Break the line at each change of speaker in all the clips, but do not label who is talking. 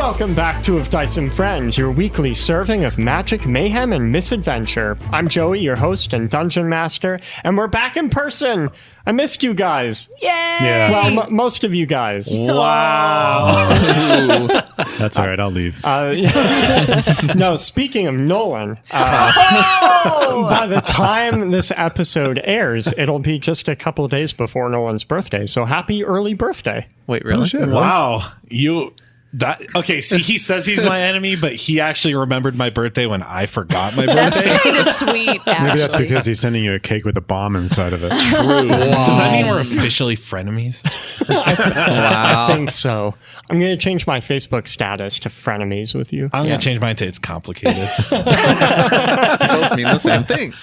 Welcome back to Of Dice and Friends, your weekly serving of magic, mayhem, and misadventure. I'm Joey, your host and dungeon master, and we're back in person. I missed you guys.
Yay!
Yeah.
Well, most of you guys.
Wow. That's all right. I'll leave.
No, speaking of Nolan, by the time this episode airs, it'll be just a couple of days before Nolan's birthday. So happy early birthday.
Wait, really?
Oh, shit, really?
Wow. Okay, see, he says he's my enemy, but he actually remembered my birthday when I forgot my birthday.
That's kind of sweet, actually.
Maybe that's because he's sending you a cake with a bomb inside of it.
True. Does that mean we're officially frenemies?
I think so. I'm going to change my Facebook status to frenemies with you.
I'm going to change mine to it's complicated.
Both mean the same thing.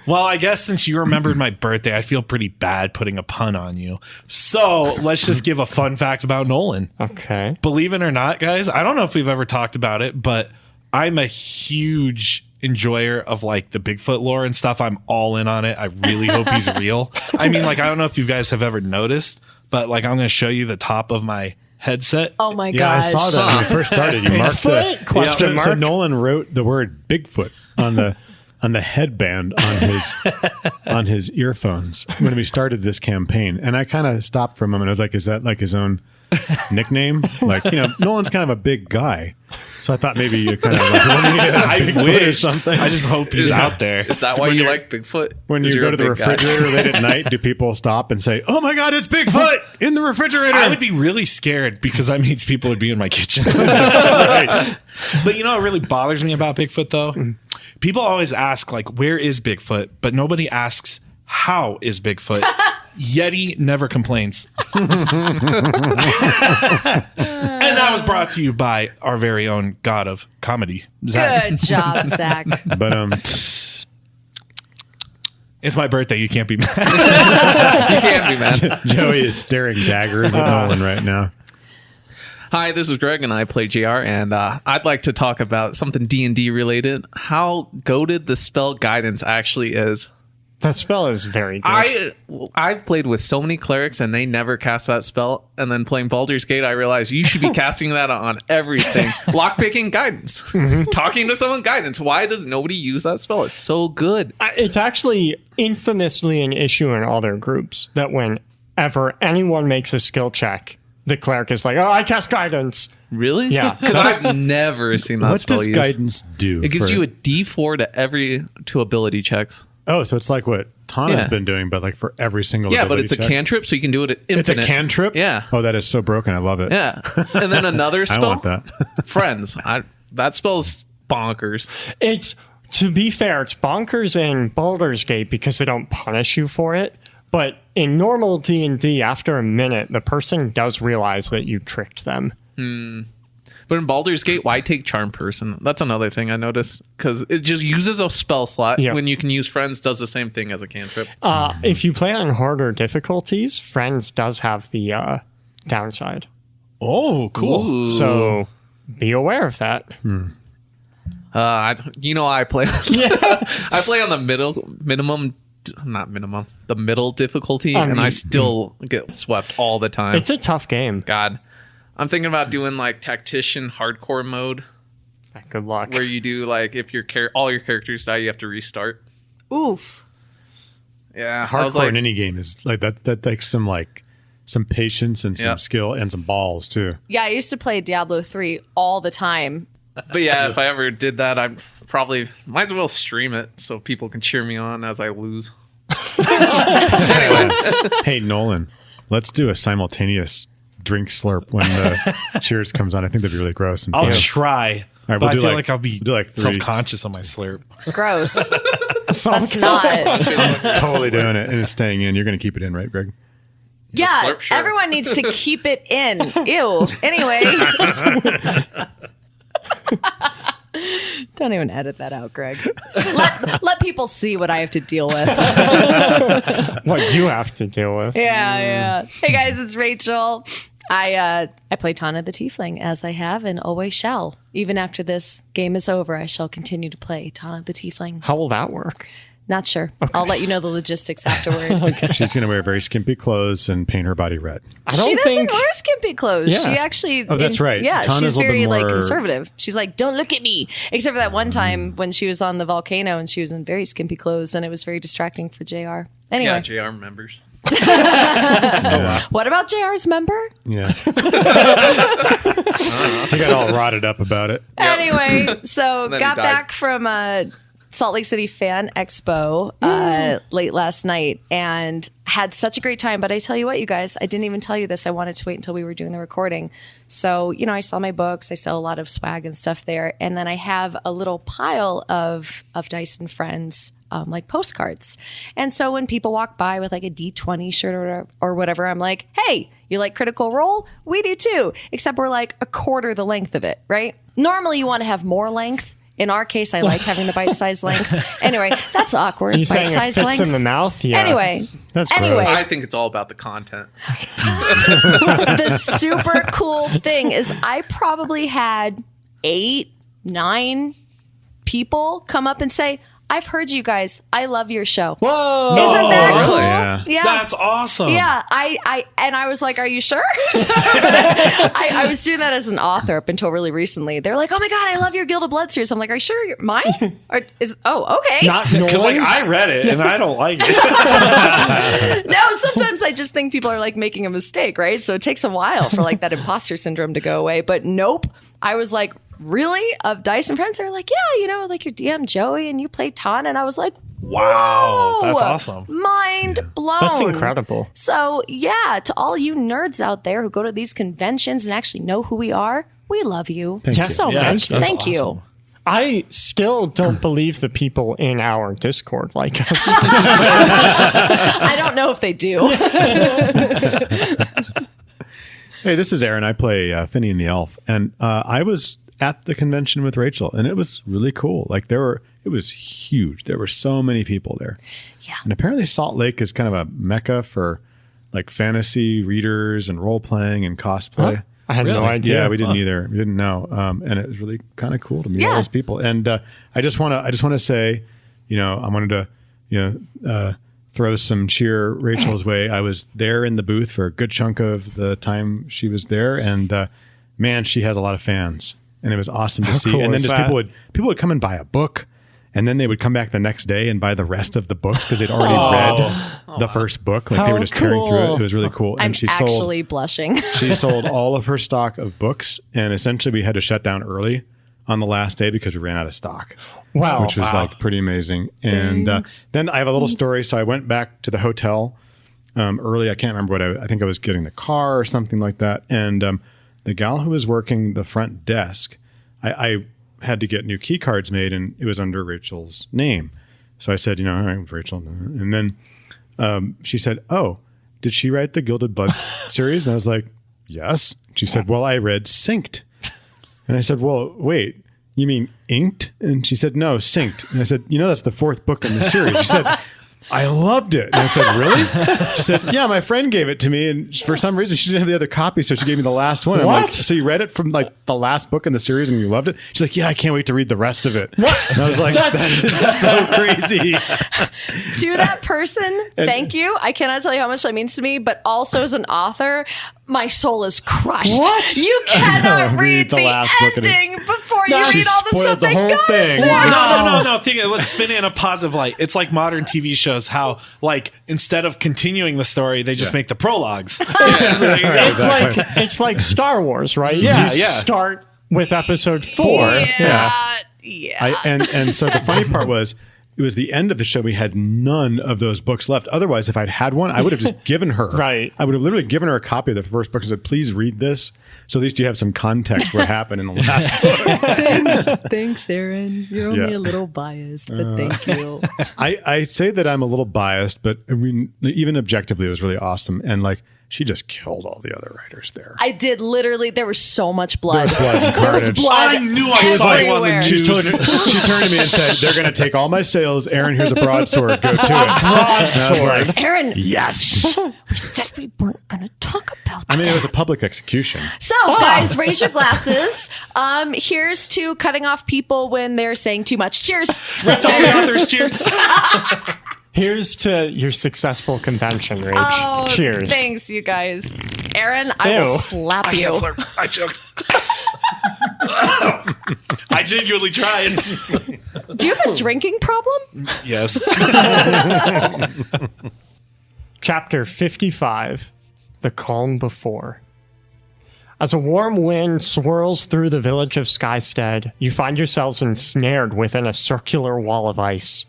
Well, I guess since you remembered my birthday, I feel pretty bad putting a pun on you. So let's just give a fun fact about Nolan.
Okay.
Believe it or not, guys, I don't know if we've ever talked about it, but I'm a huge enjoyer of like the Bigfoot lore and stuff. I'm all in on it. I really hope he's real. I mean, like, I don't know if you guys have ever noticed, but like, I'm going to show you the top of my headset.
Oh my
Yeah,
gosh.
I saw that when you first started. You marked
Bigfoot? Question mark?
So Nolan wrote the word Bigfoot on the headband on his earphones when we started this campaign, and I kind of stopped for a moment. I was like, "Is that like his own nickname?" Like, Nolan's kind of a big guy, so I thought maybe you kind of like
I wish
or something.
I just hope he's out there.
Is that why you like Bigfoot?
When you
You're
go
a
to the
big guy.
refrigerator late at night, do people stop and say, "Oh my God, it's Bigfoot in the refrigerator"?
I would be really scared because that means people would be in my kitchen.
Right.
But you know what really bothers me about Bigfoot, though? People always ask, like, where is Bigfoot? But nobody asks, how is Bigfoot? Yeti never complains. And that was brought to you by our very own god of comedy, Zach.
Good job, Zach.
But
It's my birthday. You can't be mad.
You can't be mad.
Joey is staring daggers at Nolan right now.
Hi, this is Greg, and I play GR, and I'd like to talk about something D&D related. How goated the spell guidance actually is.
That spell is very good.
I've played with so many clerics, and they never cast that spell. And then playing Baldur's Gate, I realized you should be casting that on everything. Lockpicking, guidance. Talking to someone, guidance. Why does nobody use that spell? It's so good.
It's actually infamously an issue in all their groups that whenever anyone makes a skill check, the cleric is like, "Oh, I cast guidance."
Really?
Yeah.
Because I've never seen that
What
spell
does
used.
guidance do?
It gives you a D4 to ability checks.
Oh, so it's like what Tana's
Yeah.
been doing, but like for every single
Yeah, but
ability
it's a
check?
cantrip, so you can do it at infinite.
It's a cantrip?
Yeah.
Oh, that is so broken. I love it.
Yeah. And then another
I
spell.
want that.
Friends. That spell's bonkers.
It's, to be fair, it's bonkers in Baldur's Gate because they don't punish you for it. But in normal D&D, after a minute, the person does realize that you tricked them.
But in Baldur's Gate, why take Charm Person? That's another thing I noticed. Because it just uses a spell slot
Yeah.
when you can use Friends, does the same thing as a cantrip.
If you play on harder difficulties, Friends does have the downside.
Oh, cool.
Ooh.
So be aware of that.
I play. I play on the middle difficulty, and I still get swept all the time.
It's a tough game.
God, I'm thinking about doing like tactician hardcore mode,
Good luck.
where you do like if all your characters die, you have to restart.
Oof.
Yeah, I was
Hardcore
like,
in any game is like that takes some patience and some
Yeah.
skill and some balls too.
Yeah, I used to play Diablo 3 all the time.
but yeah, if I ever did that, I probably might as well stream it so people can cheer me on as I lose.
Hey, Nolan, let's do a simultaneous drink slurp when the cheers comes on. I think that'd be really gross. And
I'll
fun.
try.
All right,
but
we'll
I
do
feel
like-
like I'll be
we'll do like 3.
self-conscious on my slurp.
Gross. That's not.
Totally doing it, and it's staying in. You're going to keep it in, right, Greg?
Yeah,
slurp, sure.
everyone needs to keep it in. Ew. Anyway. Don't even edit that out, Greg. Let people see what I have to deal with.
What you have to deal with.
Yeah. Hey guys, it's Rachel. I play Tana the Tiefling, as I have and always shall. Even after this game is over, I shall continue to play Tana the Tiefling.
How will that work?
Not sure. I'll let you know the logistics afterward.
She's going to wear very skimpy clothes and paint her body red.
She doesn't wear skimpy clothes.
Yeah.
She actually.
Oh, that's right.
Yeah,
Tana's
she's
a little bit
very like
more-
conservative. She's like, don't look at me. Except for that one time when she was on the volcano and she was in very skimpy clothes and it was very distracting for JR. Anyway,
Yeah, JR members.
what about JR's member?
Yeah. He got all rotted up about it.
Anyway, so
Then he
got
died.
back from Salt Lake City Fan Expo late last night and had such a great time. But I tell you what, you guys, I didn't even tell you this. I wanted to wait until we were doing the recording. So, you know, I sell my books. I sell a lot of swag and stuff there. And then I have a little pile of Dyson Friends like postcards. And so when people walk by with like a D20 shirt or whatever, I'm like, hey, you like Critical Role? We do too. Except we're like a quarter the length of it, right? Normally you want to have more length. In our case, I like having the bite-sized length. Anyway, that's awkward.
Are you saying it
Bite-sized
fits
length.
in the mouth? Yeah.
Anyway,
That's
I think it's all about the content.
the super cool thing is I probably had 8, 9 people come up and say, I've heard you guys. I love your show.
Whoa.
Isn't that
really?
cool?
Yeah.
That's awesome.
Yeah, I was like, "Are you sure?" I was doing that as an author up until really recently. They're like, "Oh my god, I love your Gilded Blood series." I'm like, "Are you sure you're mine?" Or okay.
Not
Because like
Nolan's?
I read it and I don't like it.
No, sometimes I just think people are like making a mistake, right? So it takes a while for like that imposter syndrome to go away. But nope, I was like, really? Of Dyson Friends? They're like, yeah, you know, like your DM Joey and you play Tana, and I was like,
Wow, that's
whoa,
awesome.
mind blown.
That's incredible.
So yeah, to all you nerds out there who go to these conventions and actually know who we are, we love you
Thank you.
so
Yeah,
much.
that's
Thank you.
awesome.
I still don't believe the people in our Discord like us.
I don't know if they do.
Hey, this is Aaron. I play Finny and the Elf, and I was at the convention with Rachel, and it was really cool. Like it was huge. There were so many people there.
Yeah.
And apparently Salt Lake is kind of a mecca for like fantasy readers and role playing and cosplay.
I had no idea.
Yeah, we didn't either. We didn't know, and it was really kind of cool to meet all
Yeah.
those people. And I just want to say, you know, I wanted to, you know, throw some cheer Rachel's way. I was there in the booth for a good chunk of the time she was there, and man, she has a lot of fans, and it was awesome to see.
cool
And then
is
just
that?
people would come and buy a book. And then they would come back the next day and buy the rest of the books because they'd already read the first book. Like they
How
were just tearing through it.
cool.
It was really cool.
I'm
And she
actually blushing.
sold all of her stock of books, and essentially we had to shut down early on the last day because we ran out of stock.
Wow.
Which was like pretty amazing. And then I have a little story. So I went back to the hotel early. I can't remember what I think I was getting the car or something like that. And the gal who was working the front desk, I had to get new key cards made, and it was under Rachel's name. So I said, you know, all right, Rachel. And then she said, oh, did she write the Gilded Blood series? And I was like, yes. She said, well, I read Synced. And I said, well, wait, you mean inked? And she said, no, synced. And I said, you know, that's the 4th book in the series. She said, I loved it. And I said, really? She said, yeah, my friend gave it to me. And for some reason, she didn't have the other copy. So she gave me the last one. I'm like,
What?
so you read it from like the last book in the series and you loved it? She's like, yeah, I can't wait to read the rest of it. What? And I was like, that is so crazy.
To that person, thank you. I cannot tell you how much that means to me, but also as an author, my soul is crushed.
What?
You cannot read the
last book and-
ending before you
She
read all the
spoiled
stuff
the
that
whole
goes
thing.
there.
No. Let's spin it in a positive light. It's like modern TV shows, how like instead of continuing the story, they just make the prologues.
It's like Star Wars, right?
Yeah,
You
yeah.
start with episode 4.
Yeah.
And so the funny part was, it was the end of the show. We had none of those books left. Otherwise, if I'd had one, I would have just given her.
Right.
I would have literally given her a copy of the first book and said, please read this. So at least you have some context for what happened in the last book.
Thanks, Aaron. You're
only
a little biased, but thank you.
I say that I'm a little biased, but I mean, even objectively, it was really awesome. And like, she just killed all the other writers there.
I did literally. There was so much blood.
There was blood and
There was
carnage.
blood.
I knew I saw you on the
everywhere.
news.
She turned to me and said, "They're going to take all my sales. Aaron, here's a broadsword. Go to it." Broadsword. Like,
Aaron,
yes.
we said we weren't going to talk about
I mean,
that.
it was a public execution.
So, guys, raise your glasses. Here's to cutting off people when they're saying too much. Cheers.
Ripped all the authors. Cheers.
Here's to your successful convention, Rach.
Oh,
Cheers.
thanks, you guys. Aaron, I will
Ew.
slap you.
I choked. I genuinely tried.
Do you have a drinking problem?
Yes.
Chapter 55, The Calm Before. As a warm wind swirls through the village of Skystead, you find yourselves ensnared within a circular wall of ice.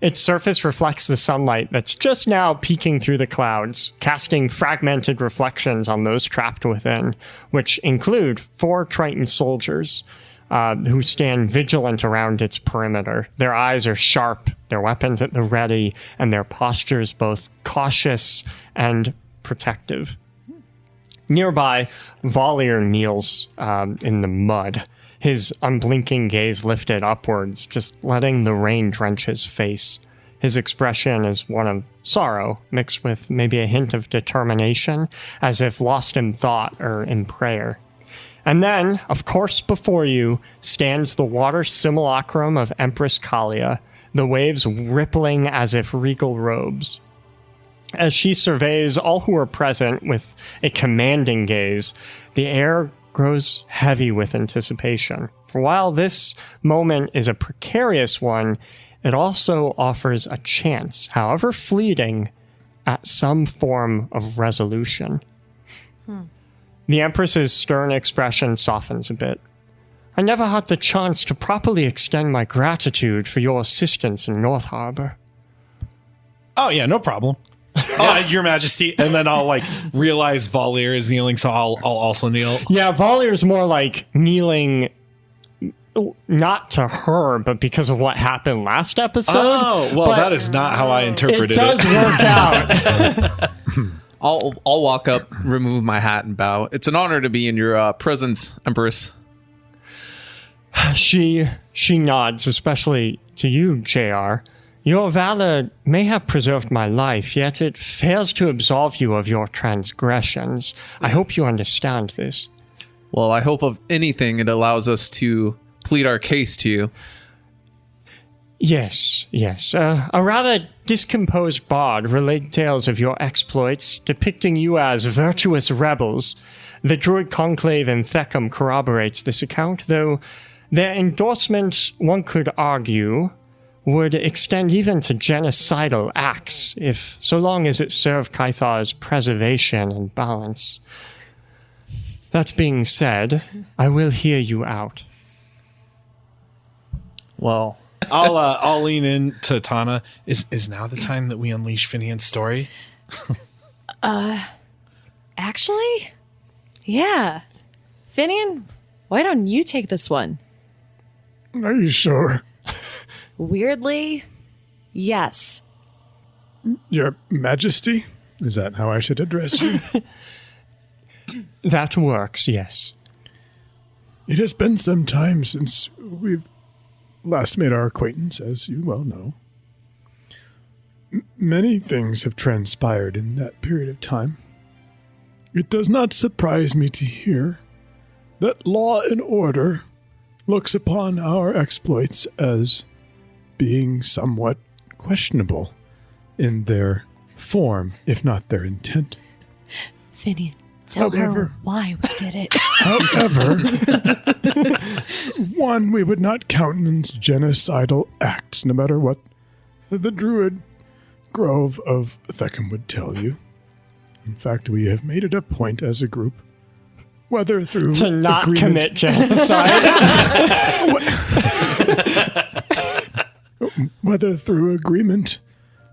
Its surface reflects the sunlight that's just now peeking through the clouds, casting fragmented reflections on those trapped within, which include 4 Triton soldiers who stand vigilant around its perimeter. Their eyes are sharp, their weapons at the ready, and their postures both cautious and protective. Nearby, Valier kneels in the mud, his unblinking gaze lifted upwards, just letting the rain drench his face. His expression is one of sorrow, mixed with maybe a hint of determination, as if lost in thought or in prayer. And then, of course, before you stands the water simulacrum of Empress Khalia, the waves rippling as if regal robes. As she surveys all who are present with a commanding gaze, the air grows heavy with anticipation. For while this moment is a precarious one, it also offers a chance, however fleeting, at some form of resolution. The Empress's stern expression softens a bit. I never had the chance to properly extend my gratitude for your assistance in North Harbor.
Oh yeah, no problem. Your Majesty, and then I'll realize Valier is kneeling, so I'll also kneel.
Yeah, Valier's more like kneeling not to her, but because of what happened last episode.
Oh, well,
But
that is not how I interpreted
it does work out.
I'll walk up, remove my hat, and bow. It's an honor to be in your presence, Empress.
She nods, especially to you, JR. Your valor may have preserved my life, yet it fails to absolve you of your transgressions. I hope you understand this.
Well, I hope of anything it allows us to plead our case to you.
Yes. A rather discomposed bard relayed tales of your exploits, depicting you as virtuous rebels. The Druid Conclave in Theckham corroborates this account, though their endorsement, one could argue, would extend even to genocidal acts, if so long as it served Caithar's preservation and balance. That being said, I will hear you out.
Well,
I'll lean in to Tana. Is now the time that we unleash Finian's story?
Actually, yeah. Finian, why don't you take this one?
Are you sure?
Weirdly, yes.
Your Majesty? Is that how I should address you?
That works, yes.
It has been some time since we've last made our acquaintance, as you well know. Many things have transpired in that period of time. It does not surprise me to hear that law and order looks upon our exploits as being somewhat questionable in their form, if not their intent.
Finian, tell
However-
her why we did it.
However, one, we would not countenance genocidal acts, no matter what the Druid Grove of Theckham would tell you. In fact, we have made it a point as a group, whether through
To not
agreement,
commit genocide.
whether through agreement,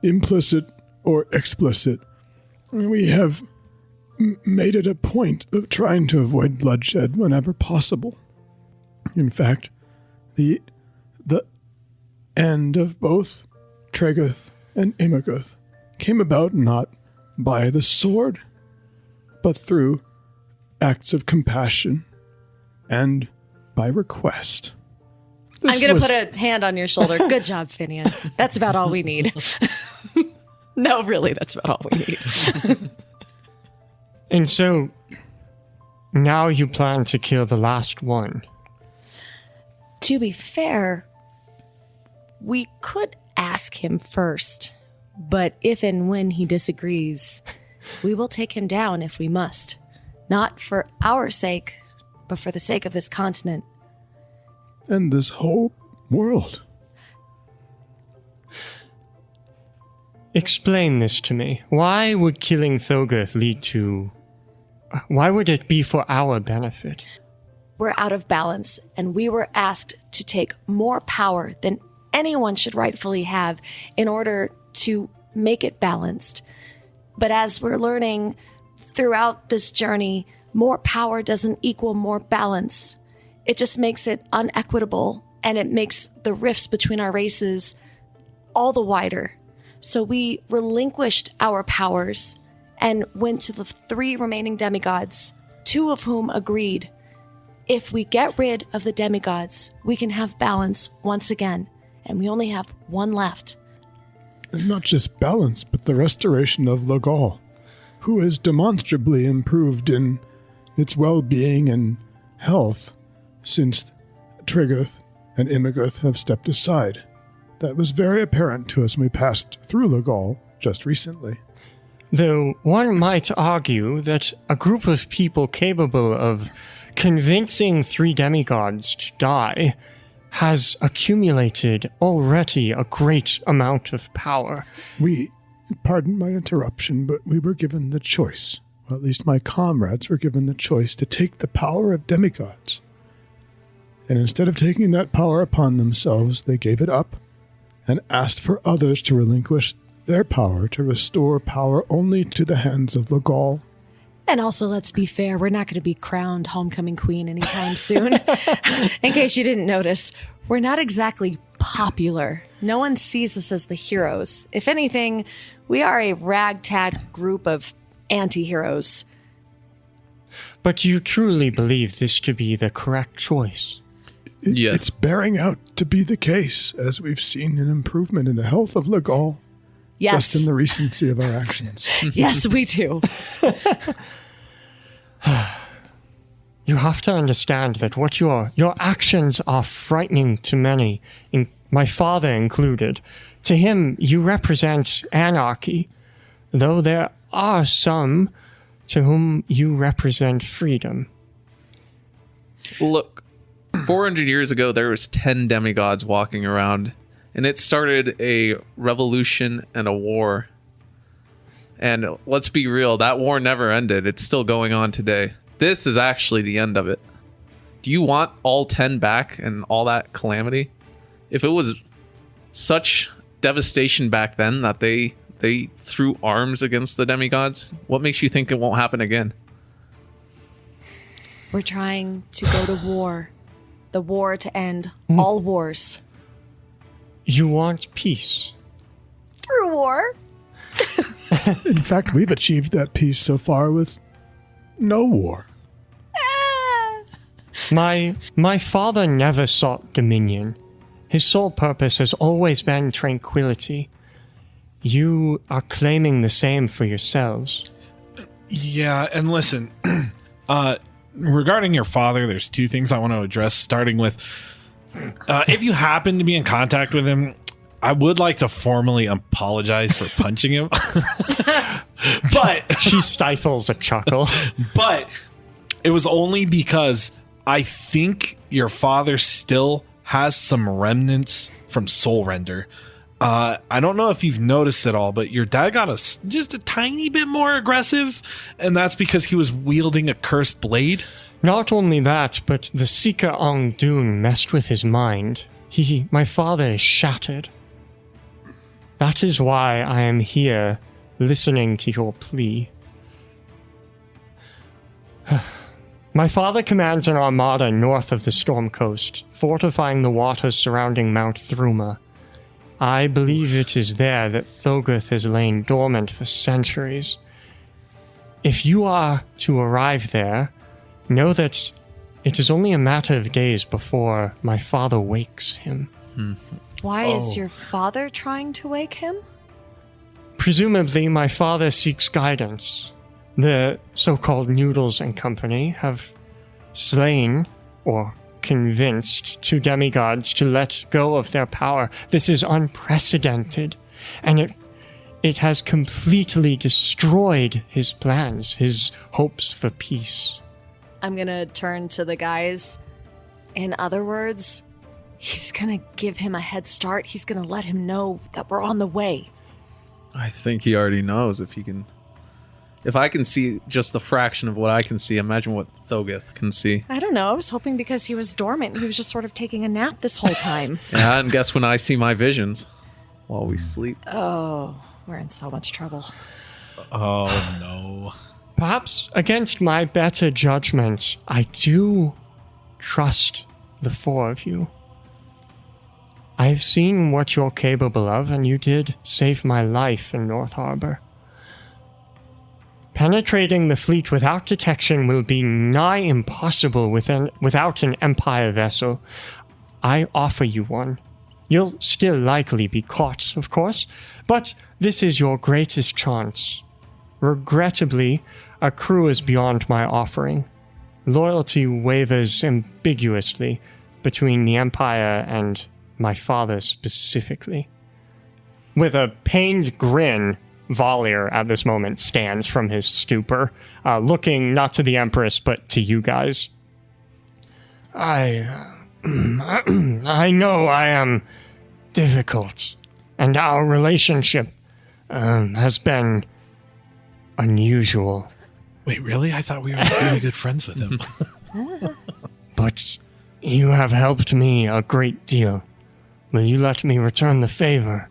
implicit or explicit, we have made it a point of trying to avoid bloodshed whenever possible. In fact, the end of both Thoguth and Imaguth came about not by the sword, but through acts of compassion and by request.
I'm going to put a hand on your shoulder. Good job, Finian. That's about all we need. No, really, that's about all we need.
And so, now you plan to kill the last one.
To be fair, we could ask him first, but if and when he disagrees, we will take him down if we must. Not for our sake, but for the sake of this continent.
And this whole world.
Explain this to me. Why would killing Thoguth lead to... Why would it be for our benefit?
We're out of balance, and we were asked to take more power than anyone should rightfully have in order to make it balanced. But as we're learning throughout this journey, more power doesn't equal more balance. It just makes it unequitable, and it makes the rifts between our races all the wider. So we relinquished our powers and went to the 3 remaining demigods, 2 of whom agreed. If we get rid of the demigods, we can have balance once again, and we only have 1 left.
And not just balance, but the restoration of Logal, who has demonstrably improved in its well-being and health since Thoguth and Immerguth have stepped aside. That was very apparent to us when we passed through Logal just recently.
Though one might argue that a group of people capable of convincing 3 demigods to die has accumulated already a great amount of power.
Pardon my interruption, but we were given the choice. Well, at least my comrades were given the choice to take the power of demigods. And instead of taking that power upon themselves, they gave it up and asked for others to relinquish their power to restore power only to the hands of Logal.
And also, let's be fair, we're not going to be crowned homecoming queen anytime soon. In case you didn't notice, we're not exactly popular. No one sees us as the heroes. If anything, we are a ragtag group of anti-heroes.
But you truly believe this to be the correct choice?
Yes.
It's bearing out to be the case, as we've seen an improvement in the health of Logal.
Yes.
Just in the recency of our actions.
Yes, we do.
You have to understand that what your actions are frightening to many, my father included. To him, you represent anarchy, though there are some to whom you represent freedom.
Look, 400 years ago, there was 10 demigods walking around, and it started a revolution and a war. And let's be real, that war never ended. It's still going on today. This is actually the end of it. Do you want all 10 back and all that calamity? If it was such devastation back then that they threw arms against the demigods, what makes you think it won't happen again?
We're trying to go to war. The war to end all wars.
You want peace.
Through war.
In fact, we've achieved that peace so far with no war.
My father never sought dominion. His sole purpose has always been tranquility. You are claiming the same for yourselves.
Yeah, and listen, regarding your father, there's 2 things I want to address, starting with, if you happen to be in contact with him, I would like to formally apologize for punching him. But
she stifles a chuckle.
But it was only because I think your father still has some remnants from Soul Render. I don't know if you've noticed at all, but your dad got just a tiny bit more aggressive, and that's because he was wielding a cursed blade.
Not only that, but the Seeker Ong Dune messed with his mind. My father is shattered. That is why I am here, listening to your plea. My father commands an armada north of the Storm Coast, fortifying the waters surrounding Mount Thruma. I believe it is there that Thoguth has lain dormant for centuries. If you are to arrive there, know that it is only a matter of days before my father wakes him.
Why is your father trying to wake him?
Presumably, my father seeks guidance. The so-called Noodles and Company have slain or convinced two demigods to let go of their power. This is unprecedented, and it has completely destroyed his plans, his hopes for peace.
I'm going to turn to the guys. In other words, he's going to give him a head start. He's going to let him know that we're on the way.
I think he already knows if I can see just the fraction of what I can see, imagine what Thoguth can see.
I don't know. I was hoping because he was dormant, he was just sort of taking a nap this whole time.
Yeah, and guess when I see my visions? While we sleep.
Oh, we're in so much trouble.
Oh, no.
Perhaps against my better judgment, I do trust the four of you. I've seen what you're capable of, and you did save my life in North Harbor. Penetrating the fleet without detection will be nigh impossible without an Empire vessel. I offer you one. You'll still likely be caught, of course, but this is your greatest chance. Regrettably, a crew is beyond my offering. Loyalty wavers ambiguously between the Empire and my father specifically. With a pained grin, Valier at this moment stands from his stupor, looking not to the Empress but to you guys. I know I am difficult, and our relationship has been unusual.
Wait, really? I thought we were really good friends with him.
But you have helped me a great deal. Will you let me return the favor?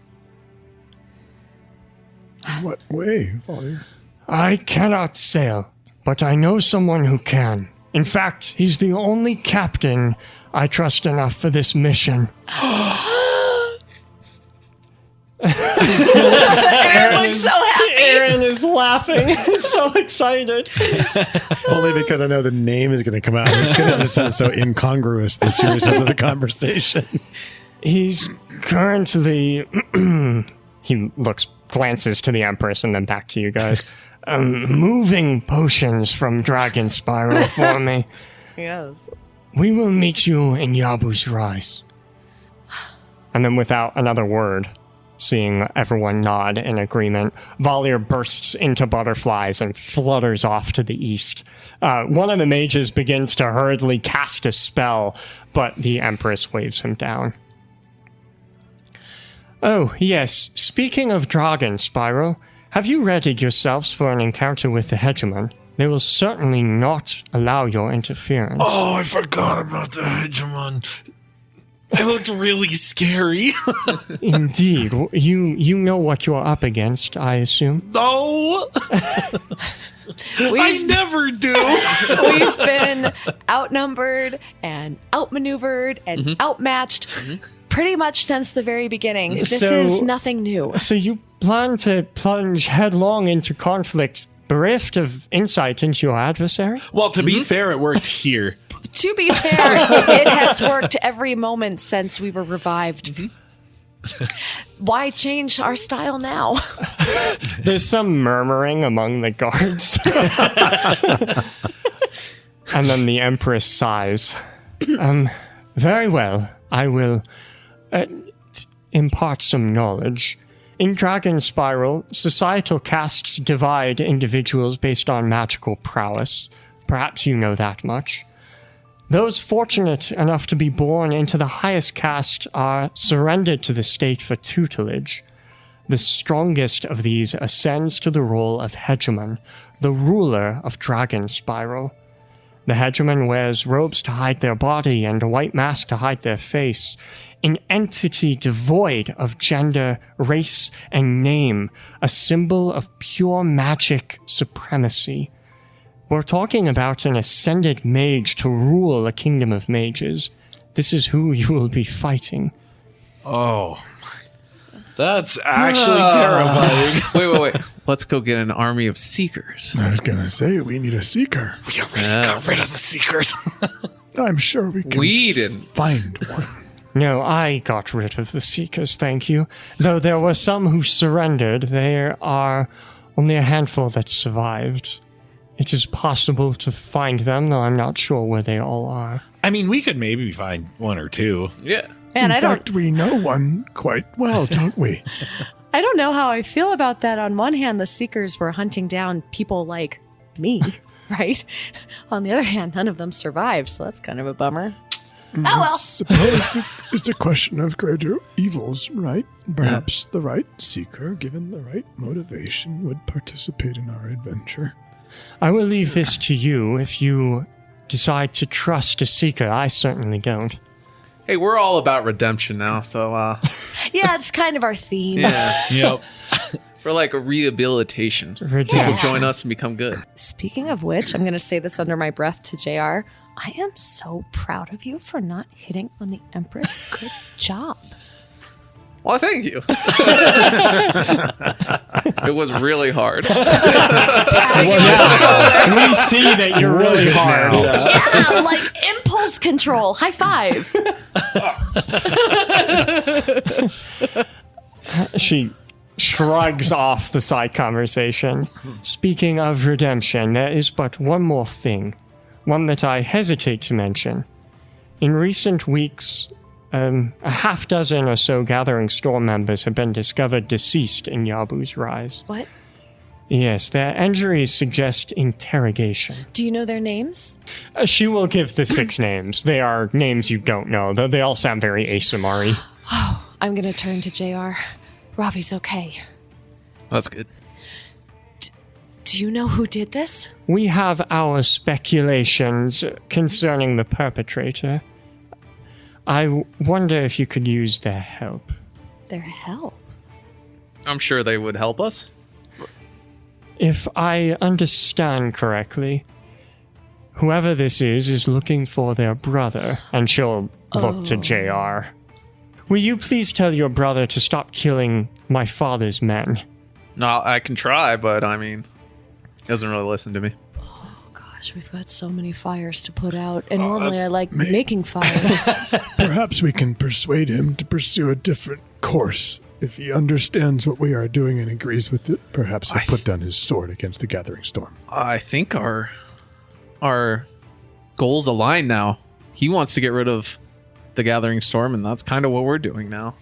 What way, Father?
I cannot sail, but I know someone who can. In fact, he's the only captain I trust enough for this mission.
Aaron looks so happy.
Aaron is laughing. He's so excited.
Only because I know the name is going to come out. It's going to just sound so incongruous, the seriousness of the conversation.
He's currently... He glances to the Empress and then back to you guys. Moving potions from Dragon Spiral for me.
Yes.
We will meet you in Yabu's Rise. And then without another word, seeing everyone nod in agreement, Valier bursts into butterflies and flutters off to the east. One of the mages begins to hurriedly cast a spell, but the Empress waves him down. Oh, yes. Speaking of Dragon Spiral, have you readied yourselves for an encounter with the Hegemon? They will certainly not allow your interference.
Oh, I forgot about the Hegemon. It looked really scary.
Indeed. You know what you're up against, I assume?
No! I never do!
We've been outnumbered and outmaneuvered and outmatched pretty much since the very beginning. This is nothing new.
So you plan to plunge headlong into conflict, bereft of insight into your adversary?
Well, to be fair, it worked here.
To be fair, it has worked every moment since we were revived. Why change our style now?
There's some murmuring among the guards. And then the Empress sighs. Very well. I will impart some knowledge. In Dragon Spiral, societal castes divide individuals based on magical prowess. Perhaps you know that much. Those fortunate enough to be born into the highest caste are surrendered to the state for tutelage. The strongest of these ascends to the role of Hegemon, the ruler of Dragon Spiral. The Hegemon wears robes to hide their body and a white mask to hide their face, an entity devoid of gender, race, and name, a symbol of pure magic supremacy. We're talking about an ascended mage to rule a kingdom of mages. This is who you will be fighting.
Oh. That's actually terrifying.
Wait. let's go get an army of seekers.
I was going to say, we need a seeker.
We already got rid of the seekers.
I'm sure we can
We didn't.
find one.
No, I got rid of the Seekers, thank you. Though there were some who surrendered, there are only a handful that survived. It is possible to find them, though I'm not sure where they all are.
I mean, we could maybe find one or two.
Yeah.
Man,
In fact, we know one quite well, don't we?
I don't know how I feel about that. On one hand, the Seekers were hunting down people like me, right? On the other hand, none of them survived, so that's kind of a bummer. Oh well.
Suppose it's a question of greater evils, right? Perhaps the right seeker, given the right motivation, would participate in our adventure.
I will leave this to you if you decide to trust a Seeker. I certainly don't.
Hey, we're all about redemption now, so
Yeah, it's kind of our theme.
yeah.
Yep.
We're like a rehabilitation. People
Redemption.
join us and become good.
Speaking of which, I'm going to say this under my breath to JR. I am so proud of you for not hitting on the Empress. Good job.
Well, thank you. It was really hard.
We see that you're really hard.
Yeah, like impulse control. High five.
She shrugs off the side conversation. Speaking of redemption, there is but one more thing. One that I hesitate to mention. In recent weeks, a half dozen or so Gathering Storm members have been discovered deceased in Yabu's Rise.
What?
Yes, their injuries suggest interrogation.
Do you know their names?
She will give the 6 names. They are names you don't know, though they all sound very ASMR-y.
I'm going to turn to JR. Robbie's okay.
That's good.
Do you know who did this?
We have our speculations concerning the perpetrator. I wonder if you could use their help.
Their help.
I'm sure they would help us.
If I understand correctly, whoever this is looking for their brother, and she'll look to JR. Will you please tell your brother to stop killing my father's men?
No, I can try, but I mean, he doesn't really listen to me.
Gosh, we've got so many fires to put out, and normally I like making fires.
Perhaps we can persuade him to pursue a different course. If he understands what we are doing and agrees with it, perhaps he'll put down his sword against the Gathering Storm.
I think our goals align now. He wants to get rid of the Gathering Storm, and that's kind of what we're doing now.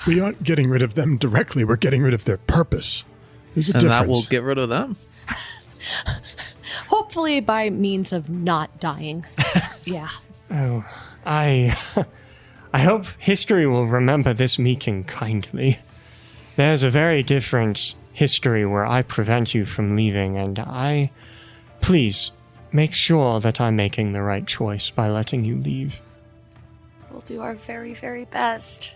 We aren't getting rid of them directly. We're getting rid of their purpose. There's a
And
difference.
that will get rid of them.
Hopefully by means of not dying. Yeah.
Oh, I hope history will remember this meeting kindly. There's a very different history where I prevent you from leaving, and please, make sure that I'm making the right choice by letting you leave.
We'll do our very, very best.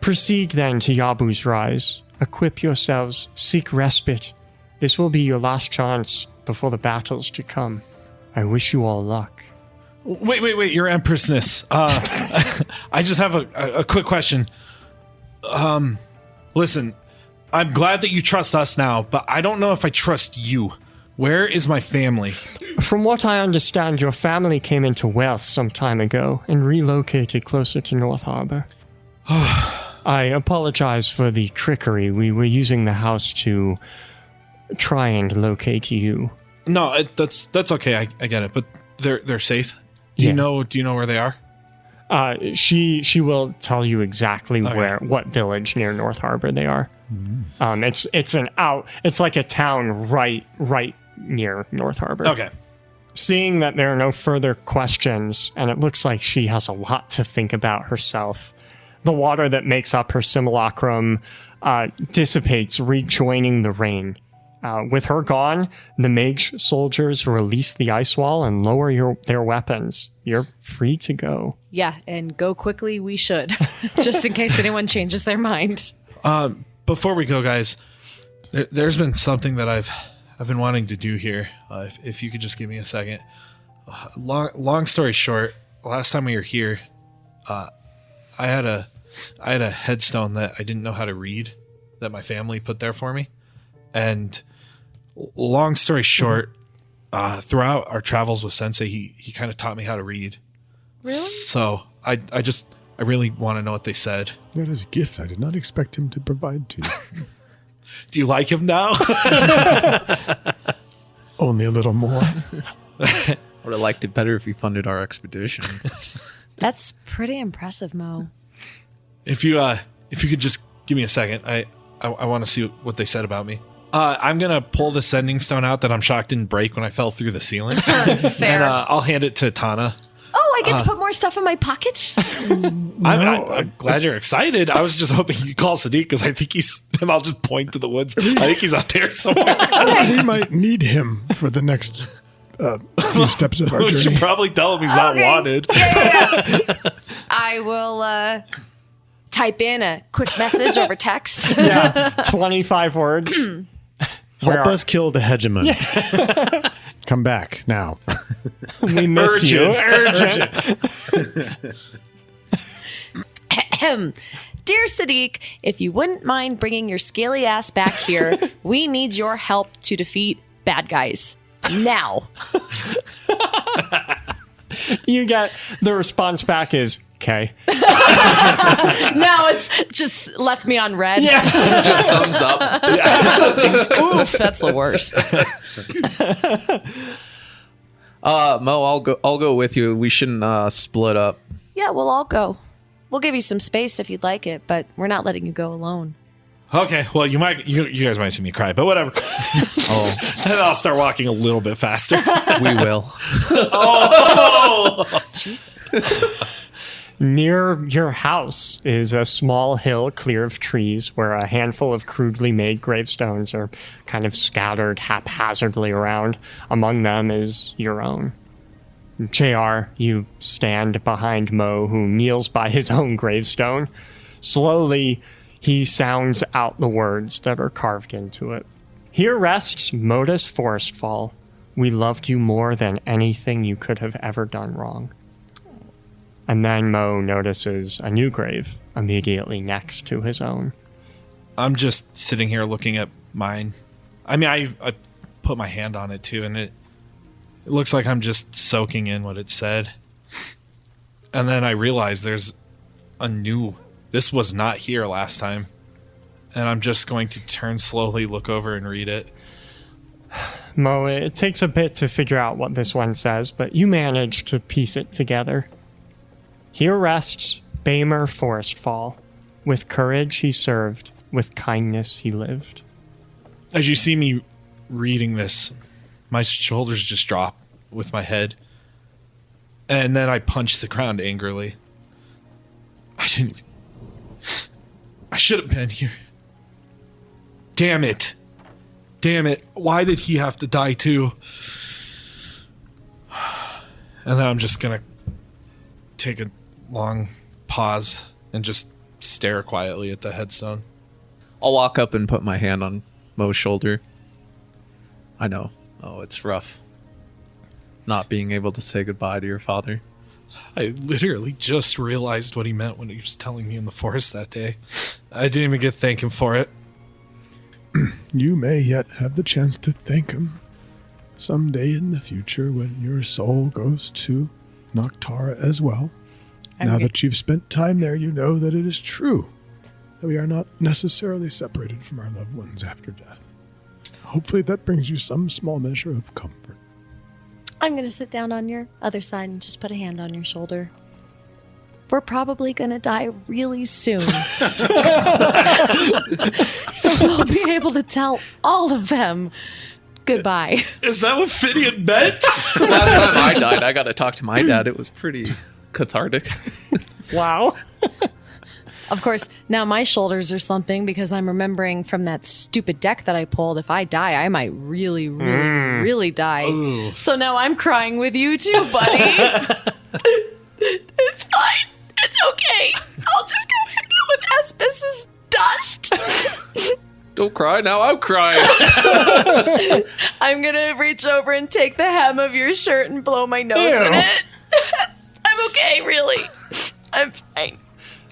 Proceed then to Yabu's Rise. Equip yourselves, seek respite. This will be your last chance before the battles to come. I wish you all luck.
Wait, Your Empressness. I just have a quick question. Listen, I'm glad that you trust us now, but I don't know if I trust you. Where is my family?
From what I understand, your family came into wealth some time ago and relocated closer to North Harbor. I apologize for the trickery. We were using the house to try and locate you.
No, that's okay. I get it, but they're safe. Do you know where they are?
She will tell you exactly what village near North Harbor they are. It's like a town right near North Harbor.
Okay.
Seeing that there are no further questions, and it looks like she has a lot to think about herself, the water that makes up her simulacrum dissipates, rejoining the rain. With her gone, the mage soldiers release the ice wall and lower their weapons. You're free to go.
Yeah, and go quickly we should, just in case anyone changes their mind.
Before we go, guys, there's been something that I've been wanting to do here. If you could just give me a second. Long story short, last time we were here, I had a headstone that I didn't know how to read that my family put there for me. And long story short, throughout our travels with Sensei, he kind of taught me how to read.
Really?
So I really want to know what they said.
That is a gift I did not expect him to provide to you.
Do you like him now?
Only a little more.
Would have liked it better if you funded our expedition.
That's pretty impressive, Mo.
If you could just give me a second, I want to see what they said about me. I'm gonna pull the sending stone out that I'm shocked didn't break when I fell through the ceiling.
Fair.
And I'll hand it to Tana.
Oh, I get to put more stuff in my pockets?
I'm glad you're excited. I was just hoping you'd call Sadiq because I think and I'll just point to the woods. I think he's out there somewhere.
We might need him for the next few steps of our
We should
journey.
probably tell him he's not
Okay.
wanted.
Yeah. I will type in a quick message over text.
Yeah, 25 words.
Help us kill the hegemon. Come back now.
We miss you. Urgent.
Dear Sadiq, if you wouldn't mind bringing your scaly ass back here, we need your help to defeat bad guys. Now.
You get the response back is, okay.
Now it's just left me on red.
Just thumbs up.
Oof, that's the worst.
Mo, I'll go with you. We shouldn't split up.
Yeah, we'll all go. We'll give you some space if you'd like it, but we're not letting you go alone.
Okay, well, you guys might see me cry, but whatever.
Oh,
And I'll start walking a little bit faster.
we will.
Jesus.
Near your house is a small hill clear of trees where a handful of crudely made gravestones are kind of scattered haphazardly around. Among them is your own. JR, you stand behind Mo, who kneels by his own gravestone. Slowly, he sounds out the words that are carved into it. Here rests Modus Forestfall. We loved you more than anything you could have ever done wrong. And then Mo notices a new grave immediately next to his own.
I'm just sitting here looking at mine. I mean, I put my hand on it too, and it looks like I'm just soaking in what it said. And then I realize there's a new... This was not here last time. And I'm just going to turn slowly, look over, and read it.
Mo, it takes a bit to figure out what this one says, but you manage to piece it together. Here rests Bamer Forestfall. With courage he served, with kindness he lived.
As you see me reading this, my shoulders just drop with my head. And then I punch the ground angrily. I should have been here. Damn it. Damn it. Why did he have to die too? And then I'm just going to take a long pause and just stare quietly at the headstone.
I'll walk up and put my hand on Mo's shoulder. I know. Oh, it's rough. Not being able to say goodbye to your father.
I literally just realized what he meant when he was telling me in the forest that day. I didn't even get to thank him for it.
You may yet have the chance to thank him someday in the future when your soul goes to Noctara as well. Now that you've spent time there, you know that it is true that we are not necessarily separated from our loved ones after death. Hopefully that brings you some small measure of comfort.
I'm going to sit down on your other side and just put a hand on your shoulder. We're probably going to die really soon. So we'll be able to tell all of them goodbye.
Is that what Finian meant?
Last time I died, I got to talk to my dad. It was pretty cathartic.
Wow.
Of course, now my shoulders are slumping because I'm remembering from that stupid deck that I pulled, if I die, I might really, really die.
Ooh.
So now I'm crying with you too, buddy. It's fine. It's okay. I'll just go hang out with asbestos dust.
Don't cry now. I'm crying.
I'm going to reach over and take the hem of your shirt and blow my nose in
Ew.
it. I'm okay, really. I'm fine.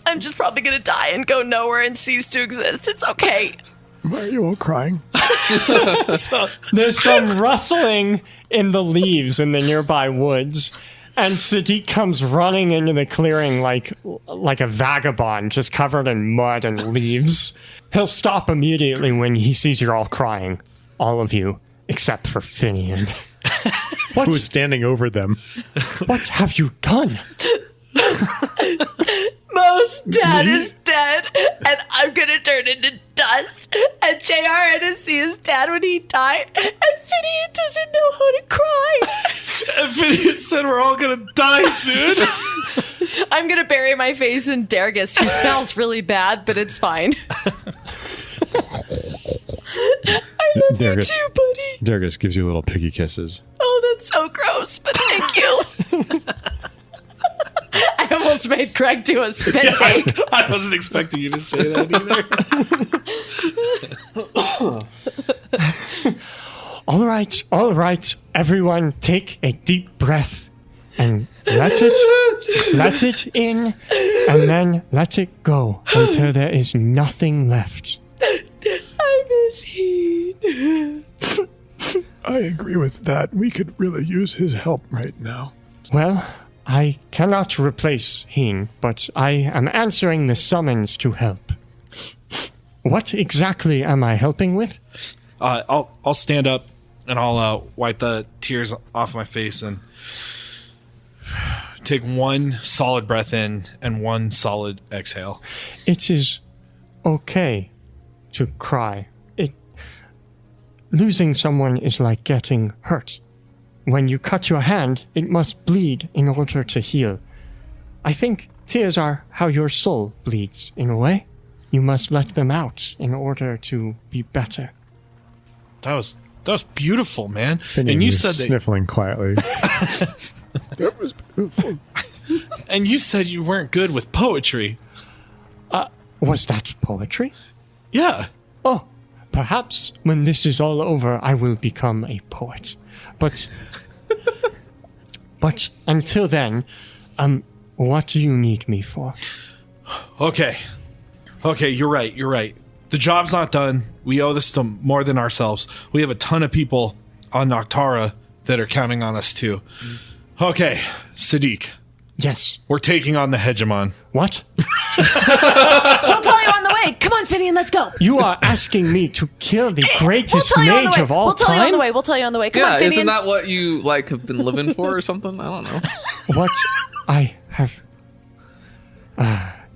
I'm just probably going to die and go nowhere and cease to exist. It's okay.
Why are you all crying?
There's some rustling in the leaves in the nearby woods, and Sadiq comes running into the clearing like a vagabond, just covered in mud and leaves. He'll stop immediately when he sees you're all crying. All of you, except for Finian.
Who is standing over them?
What have you done?
Mo's dad is dead, and I'm gonna turn into dust. And JR had to see his dad when he died, and Finian doesn't know how to cry.
And Finian said we're all gonna die soon.
I'm gonna bury my face in Dergus, who smells really bad, but it's fine. I love you too, buddy.
Dergus gives you little piggy kisses.
Oh, that's so gross, but thank you. I almost made Craig do a spit take.
I wasn't expecting you to say that either.
All right, everyone, take a deep breath and let it in, and then let it go until there is nothing left.
I miss Heen.
I agree with that. We could really use his help right now.
Well, I cannot replace Heen, but I am answering the summons to help. What exactly am I helping with?
I'll stand up and I'll wipe the tears off my face and take one solid breath in and one solid exhale.
It is okay to cry. Losing someone is like getting hurt. When you cut your hand, it must bleed in order to heal. I think tears are how your soul bleeds, in a way. You must let them out in order to be better.
That was beautiful, man.
And you said sniffling quietly. That was beautiful.
And you said you weren't good with poetry.
Was that poetry?
Yeah.
Oh, perhaps when this is all over, I will become a poet. But until then, what do you need me for?
Okay, you're right. The job's not done. We owe this to more than ourselves. We have a ton of people on Noctara that are counting on us too. Okay, Sadiq.
Yes.
We're taking on the hegemon.
What?
We'll tell you on the way. Come on, Finian, let's go.
You are asking me to kill the greatest mage of all time?
We'll tell you on the way. We'll tell you on the way. Come on, Finian.
Isn't that what you have been living for or something? I don't know.
What I have...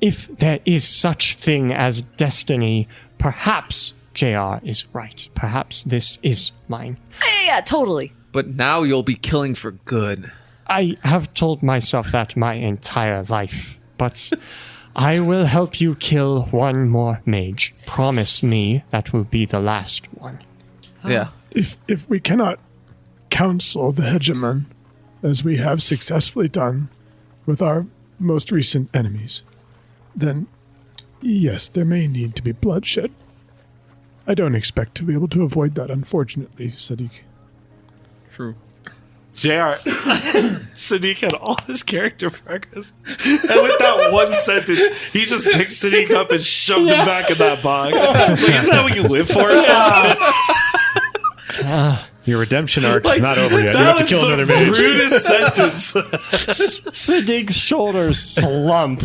if there is such thing as destiny, perhaps JR is right. Perhaps this is mine.
Yeah, totally.
But now you'll be killing for good.
I have told myself that my entire life, but I will help you kill one more mage. Promise me that will be the last one.
Yeah.
If we cannot counsel the hegemon, as we have successfully done with our most recent enemies, then yes, there may need to be bloodshed. I don't expect to be able to avoid that, unfortunately, Sadiq.
True.
JR, Sadiq had all his character progress. And with that one sentence, he just picked Sadiq up and shoved him back in that box. It's like, isn't that what you live for or something?
Your redemption arc is not over yet. You have to kill another mage.
Rudest sentence.
Sadiq's shoulders slump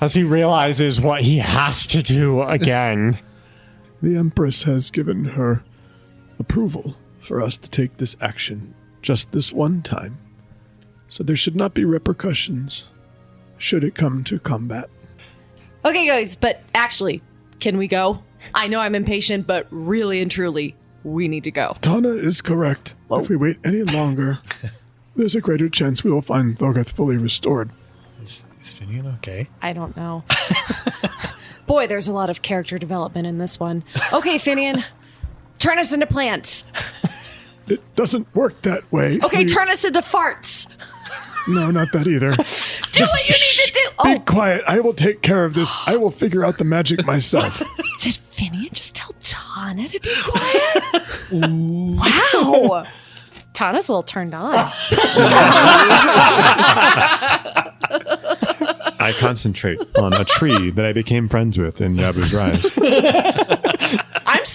as he realizes what he has to do again.
The Empress has given her approval for us to take this action just this one time. So there should not be repercussions should it come to combat.
Okay, guys, but actually, can we go? I know I'm impatient, but really and truly, we need to go.
Tana is correct.
Whoa.
If we wait any longer, there's a greater chance we will find Thoguth fully restored.
Is Finian okay?
I don't know. Boy, there's a lot of character development in this one. Okay, Finian, turn us into plants.
It doesn't work that way.
Okay, turn us into farts.
No, not that either.
Do what you need to do.
Be
Oh,
quiet. I will take care of this. I will figure out the magic myself.
did Finian just tell Tana to be quiet? Wow. Tana's a little turned on.
I concentrate on a tree that I became friends with in Yabu's Rise.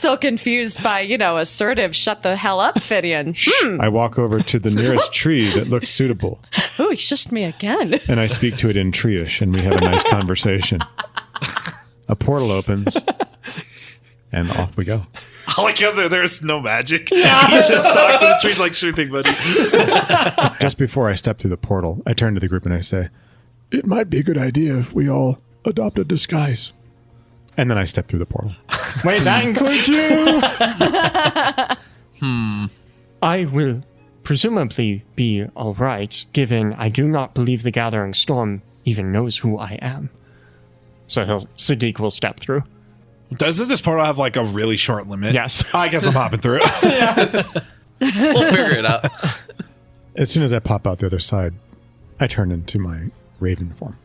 still confused by, assertive shut the hell up, Fidian.
I walk over to the nearest tree that looks suitable,
Oh, he shushed me again.
and I speak to it in Tree-ish, and we have a nice conversation. A portal opens, and off we go.
I like how there's no magic. He just talked to the trees like, sure thing, buddy.
Just before I step through the portal, I turn to the group and I say, "It might be a good idea if we all adopt a disguise." And then I step through the portal.
Wait, that includes you? I will presumably be all right, given I do not believe the Gathering Storm even knows who I am. So Sadiq will step through.
Doesn't this portal have like a really short limit?
Yes.
I guess I'm hopping through it.
We'll figure it out.
As soon as I pop out the other side, I turn into my raven form.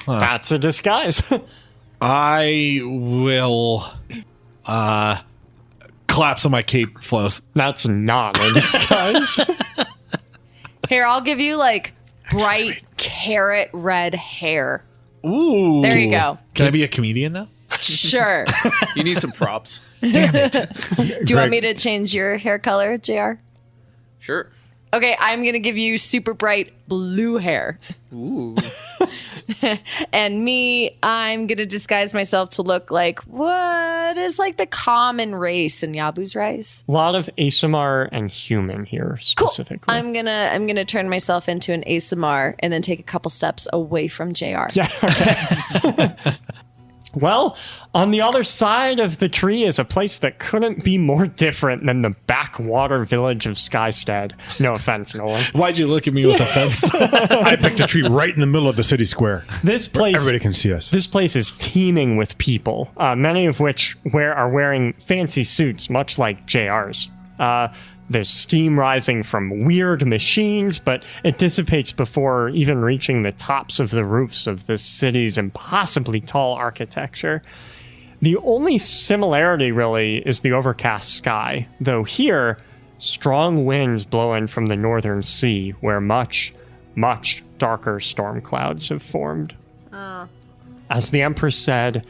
That's a disguise.
I will collapse on my cape flows.
That's not a disguise.
Here, I'll give you like bright carrot red hair.
Ooh.
There you go.
Can I be a comedian now?
Sure.
You need some props.
Do you want me to change your hair color, JR?
Sure.
Okay, I'm going to give you super bright blue hair.
Ooh.
And me, I'm going to disguise myself to look like what is like the common race in Yabu's rice.
A lot of ASMR and human here specifically.
I'm gonna turn myself into an ASMR and then take a couple steps away from JR.
Yeah. Okay. Well, on the other side of the tree is a place that couldn't be more different than the backwater village of Skystead. No offense, Nolan.
Why'd you look at me with offense?
I picked a tree right in the middle of the city square.
This place,
Everybody can see us.
This place is teeming with people, many of which are wearing fancy suits, much like JR's. There's steam rising from weird machines, but it dissipates before even reaching the tops of the roofs of this city's impossibly tall architecture. The only similarity, really, is the overcast sky, though here, strong winds blow in from the northern sea, where much, much darker storm clouds have formed. As the Empress said,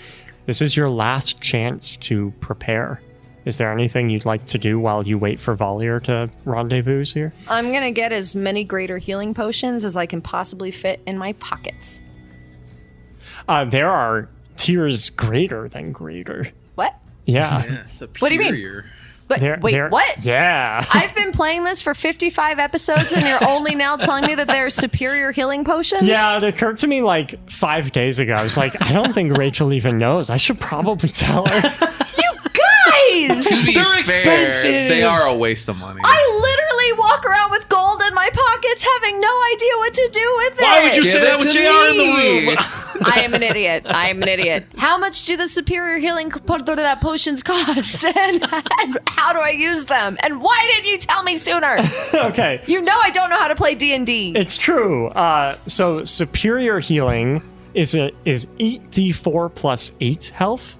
this is your last chance to prepare. Is there anything you'd like to do while you wait for Valier to rendezvous here?
I'm gonna get as many greater healing potions as I can possibly fit in my pockets.
There are tiers greater than greater.
What?
Yeah.
What do you mean?
Superior.
But wait, what?
Yeah.
I've been playing this for 55 episodes and you're only now telling me that there's superior healing potions?
Yeah, it occurred to me like 5 days ago. I was like, I don't think Rachel even knows. I should probably tell her.
Guys!
To be
They're
fair,
expensive.
they are a waste of money.
I literally walk around with gold in my pockets having no idea what to do with it.
Why would you
Give
say
it
that with
to
JR in the
me.
room?
I am an idiot. I am an idiot. How much do the superior healing potions cost? And how do I use them? And why didn't you tell me sooner?
Okay.
You know I don't know how to play D&D.
It's true. So superior healing is 8d4 plus 8 health.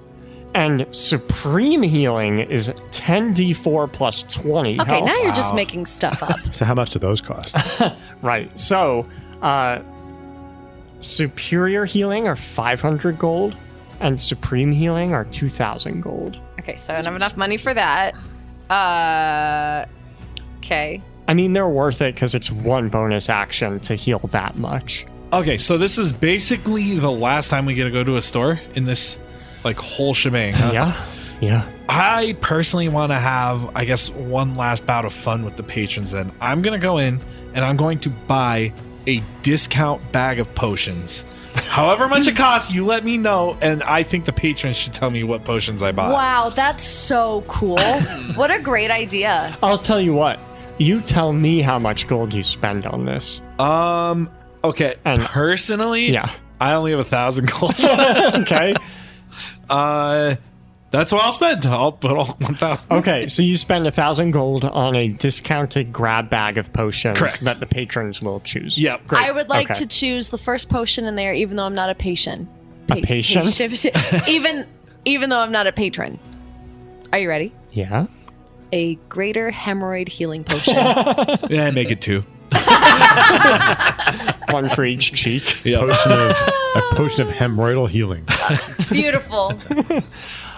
And supreme healing is 10d4 plus 20
Okay,
health.
now you're just making stuff up.
So how much do those cost?
Right. So, superior healing are 500 gold, and supreme healing are 2,000 gold.
Okay, so I don't have enough money for that. Okay.
I mean, they're worth it because it's one bonus action to heal that much.
Okay, so this is basically the last time we get to go to a store in this like whole shebang. Huh?
Yeah.
I personally want to have, I guess, one last bout of fun with the patrons. Then I'm gonna go in and I'm going to buy a discount bag of potions. However much it costs, you let me know, and I think the patrons should tell me what potions I buy.
Wow, that's so cool. What a great idea.
I'll tell you what. You tell me how much gold you spend on this.
Okay.
And-
Personally,
Yeah.
I only have 1,000 gold.
Okay.
That's what I'll spend. I'll put all 1,000.
Okay, so you spend 1,000 gold on a discounted grab bag of potions
Correct.
that the patrons will choose.
Yep.
Great.
I would like
Okay.
to choose the first potion in there, even though I'm not a patient.
A patient?
even though I'm not a patron. Are you ready?
Yeah.
A greater hemorrhoid healing potion.
Yeah, make it 2.
One for each cheek.
Yeah.
A potion of hemorrhoidal healing.
Beautiful.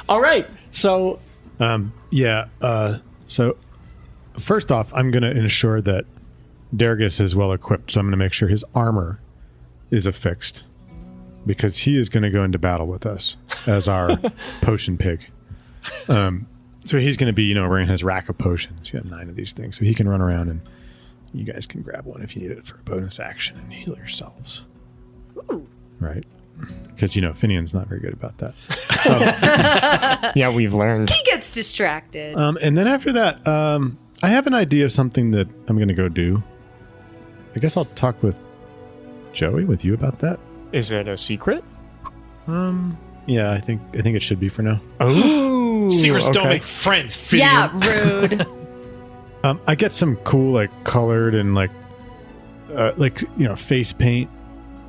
All right. So
So first off, I'm going to ensure that Dergus is well equipped. So I'm going to make sure his armor is affixed because he is going to go into battle with us as our potion pig. So he's going to be, wearing his rack of potions. He got 9 of these things. So he can run around and you guys can grab one if you need it for a bonus action and heal yourselves.
Ooh.
Right? Because, Finian's not very good about that.
yeah, we've learned.
He gets distracted.
And then after that, I have an idea of something that I'm going to go do. I guess I'll talk with Joey, with you about that.
Is it a secret?
Yeah, I think it should be for now.
Oh,
Secrets don't make friends, Finian.
Yeah, rude.
I get some cool, colored and face paint,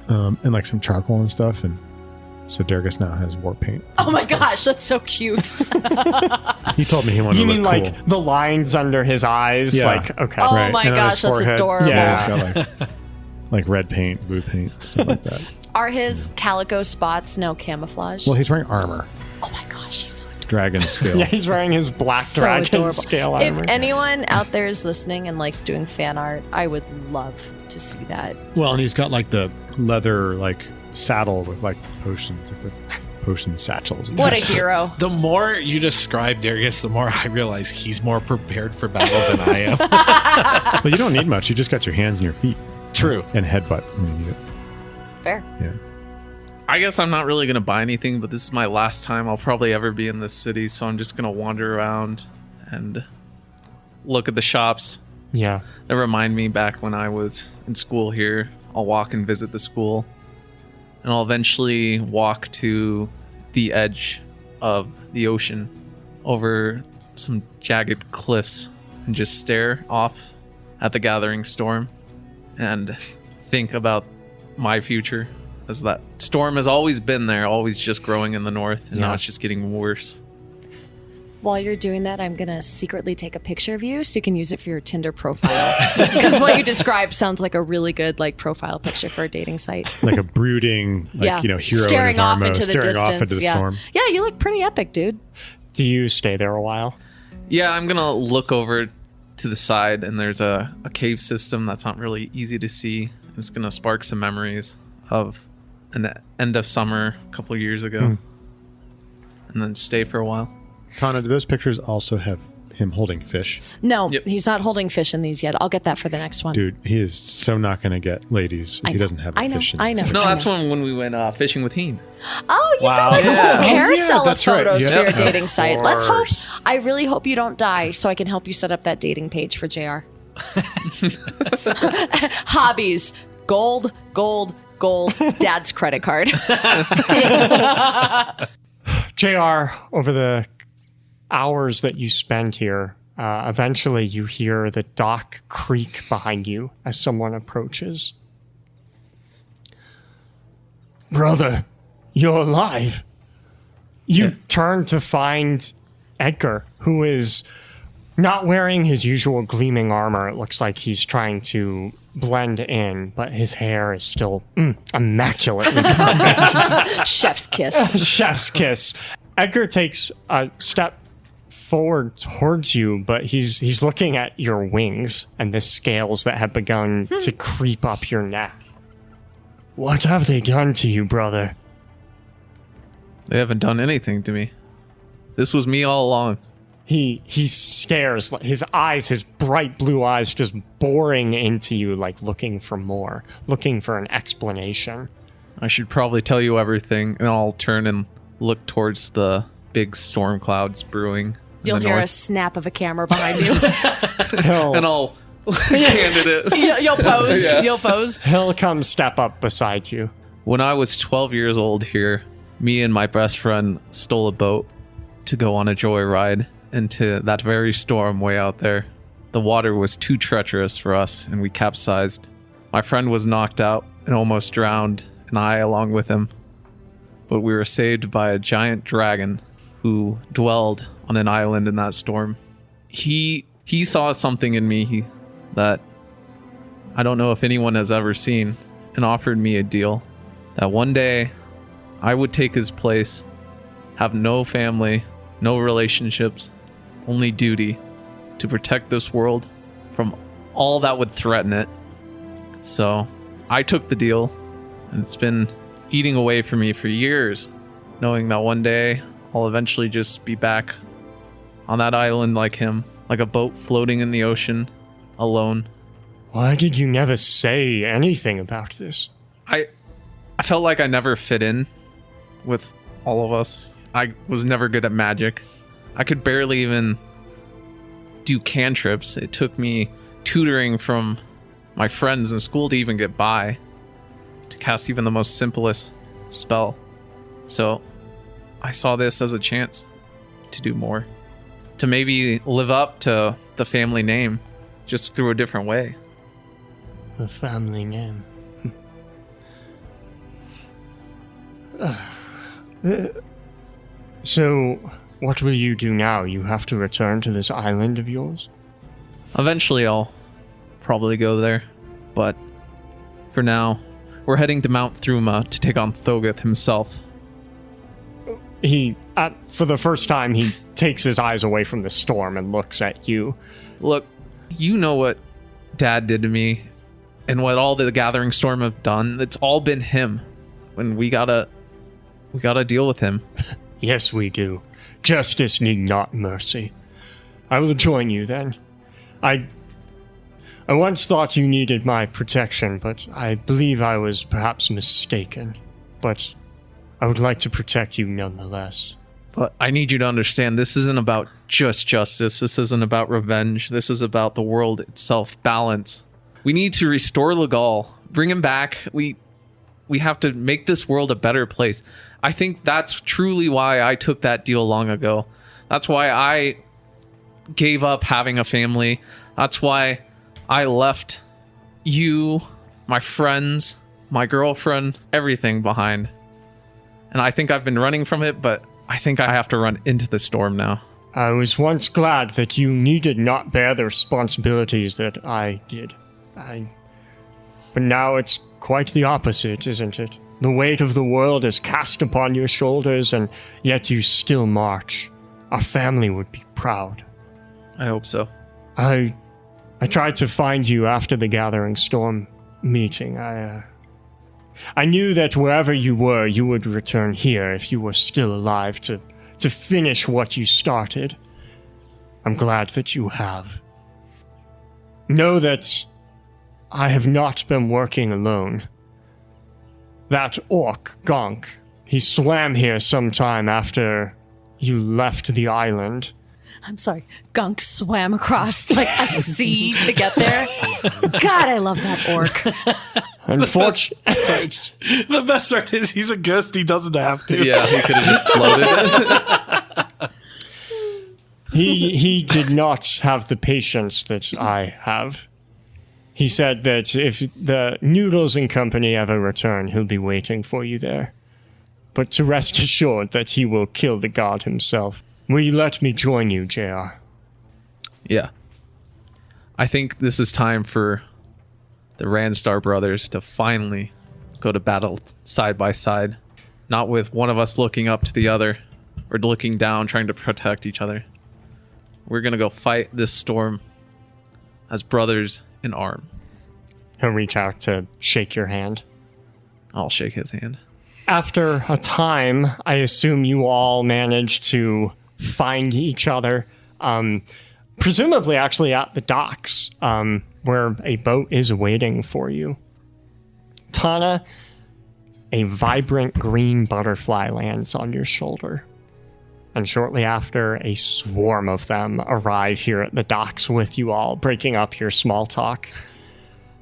and some charcoal and stuff, and so Dergus now has war paint.
Oh my gosh, that's so cute.
He told me he wanted
You
to
mean
look cool.
the lines under his eyes?
Yeah.
Okay.
Oh
Right.
my
And on
gosh,
his
that's
forehead,
adorable.
Yeah.
He's got red paint, blue paint, stuff like that.
Are his calico spots no camouflage?
Well, he's wearing armor,
oh my gosh, he's so adorable.
dragon scale.
Yeah, he's wearing his black
So
dragon
adorable.
scale
If
armor.
anyone out there is listening and likes doing fan art, I would love to see that.
Well, and he's got the leather saddle with potions, the potion satchels.
What a hero.
The more you describe Darius, the more I realize he's more prepared for battle than I am.
But you don't need much. You just got your hands and your feet.
True.
And headbutt when you need it.
Fair.
Yeah.
I guess I'm not really going to buy anything, but this is my last time I'll probably ever be in this city, so I'm just going to wander around and look at the shops
yeah.
that remind me back when I was in school here. I'll walk and visit the school, and I'll eventually walk to the edge of the ocean over some jagged cliffs and just stare off at the gathering storm and think about my future, as that storm has always been there, always just growing in the north, and now it's just getting worse.
While you're doing that, I'm going to secretly take a picture of you so you can use it for your Tinder profile. Because what you described sounds like a really good profile picture for a dating site.
Like a brooding, hero
staring
in his
off
armor,
into the
staring
distance.
off into the storm.
Yeah, you look pretty epic, dude.
Do you stay there a while?
Yeah, I'm going to look over to the side, and there's a cave system that's not really easy to see. It's going to spark some memories of an end of summer a couple of years ago, and then stay for a while.
Tana, do those pictures also have him holding fish?
No,
Yep.
he's not holding fish in these yet. I'll get that for the next one.
Dude, he is so not going to get ladies if he doesn't have a fish in
I know.
No, that's when we went fishing with Heen.
Oh, you've got a
Yeah.
whole
Oh,
carousel of
that's right.
photos
Yep.
for your
Of
dating site. Let's hope.
course.
I really hope you don't die so I can help you set up that dating page for JR. Hobbies. Gold, gold, gold. Dad's credit card.
JR, over the hours that you spend here, eventually you hear the dock creak behind you as someone approaches. Brother, you're alive. You turn to find Edgar, who is not wearing his usual gleaming armor. It looks like he's trying to blend in, but his hair is still immaculately perfect.
Chef's kiss.
Chef's kiss. Edgar takes a step forward towards you, but he's looking at your wings and the scales that have begun to creep up your neck. What have they done to you, brother?
They haven't done anything to me. This was me all along.
He stares, his eyes, his bright blue eyes just boring into you, like looking for more, looking for an explanation.
I should probably tell you everything, and I'll turn and look towards the big storm clouds brewing in
You'll
the
hear a
north,
snap of a camera behind you.
and I'll candidate.
You'll pose.
Yeah.
You'll pose.
He'll come step up beside you.
When I was 12 years old here, me and my best friend stole a boat to go on a joyride into that very storm way out there. The water was too treacherous for us, and we capsized. My friend was knocked out and almost drowned, and I along with him. But we were saved by a giant dragon who dwelled on an island in that storm. He saw something in me that I don't know if anyone has ever seen, and offered me a deal that one day I would take his place, have no family, no relationships, only duty to protect this world from all that would threaten it. So I took the deal, and it's been eating away for me for years, knowing that one day I'll eventually just be back on that island like him, like a boat floating in the ocean, alone.
Why did you never say anything about this?
I felt like I never fit in with all of us. I was never good at magic. I could barely even do cantrips. It took me tutoring from my friends in school to even get by, to cast even the most simplest spell. So I saw this as a chance to do more, to maybe live up to the family name just through a different way.
The family name. So, what will you do now? You have to return to this island of yours?
Eventually I'll probably go there, but for now, we're heading to Mount Thruma to take on Thoguth himself.
He, for the first time, he takes his eyes away from the storm and looks at you.
Look, you know what Dad did to me and what all the Gathering Storm have done. It's all been him. When we gotta deal with him.
Yes, we do. Justice need not mercy. I will join you then. I once thought you needed my protection, but I believe I was perhaps mistaken. But I would like to protect you nonetheless.
But I need you to understand, this isn't about just justice. This isn't about revenge. This is about the world itself, balance. We need to restore Legal, bring him back. We have to make this world a better place. I think that's truly why I took that deal long ago. That's why I gave up having a family. That's why I left you, my friends, my girlfriend, everything behind. And I think I've been running from it, but I think I have to run into the storm now.
I was once glad that you needed not bear the responsibilities that I did. But now it's quite the opposite, isn't it? The weight of the world is cast upon your shoulders, and yet you still march. Our family would be proud.
I hope so.
I tried to find you after the Gathering Storm meeting. I knew that wherever you were, you would return here if you were still alive to finish what you started. I'm glad that you have. Know that I have not been working alone. That orc, Gonk, he swam here sometime after you left the island.
I'm sorry, Gunk swam across like a sea to get there. God, I love that orc.
Unfortunately,
The best part is he's a ghost. He doesn't have to.
Yeah, he could have just floated.
he did not have the patience that I have. He said that if the Noodles and Company ever return, he'll be waiting for you there. But to rest assured that he will kill the god himself. Will you let me join you, JR?
Yeah. I think this is time for the Randstar brothers to finally go to battle side by side. Not with one of us looking up to the other or looking down trying to protect each other. We're going to go fight this storm as brothers in arm.
He'll reach out to shake your hand.
I'll shake his hand.
After a time, I assume you all managed to find each other. Presumably actually at the docks, where a boat is waiting for you. Tana, a vibrant green butterfly lands on your shoulder. And shortly after, a swarm of them arrive here at the docks with you all, breaking up your small talk.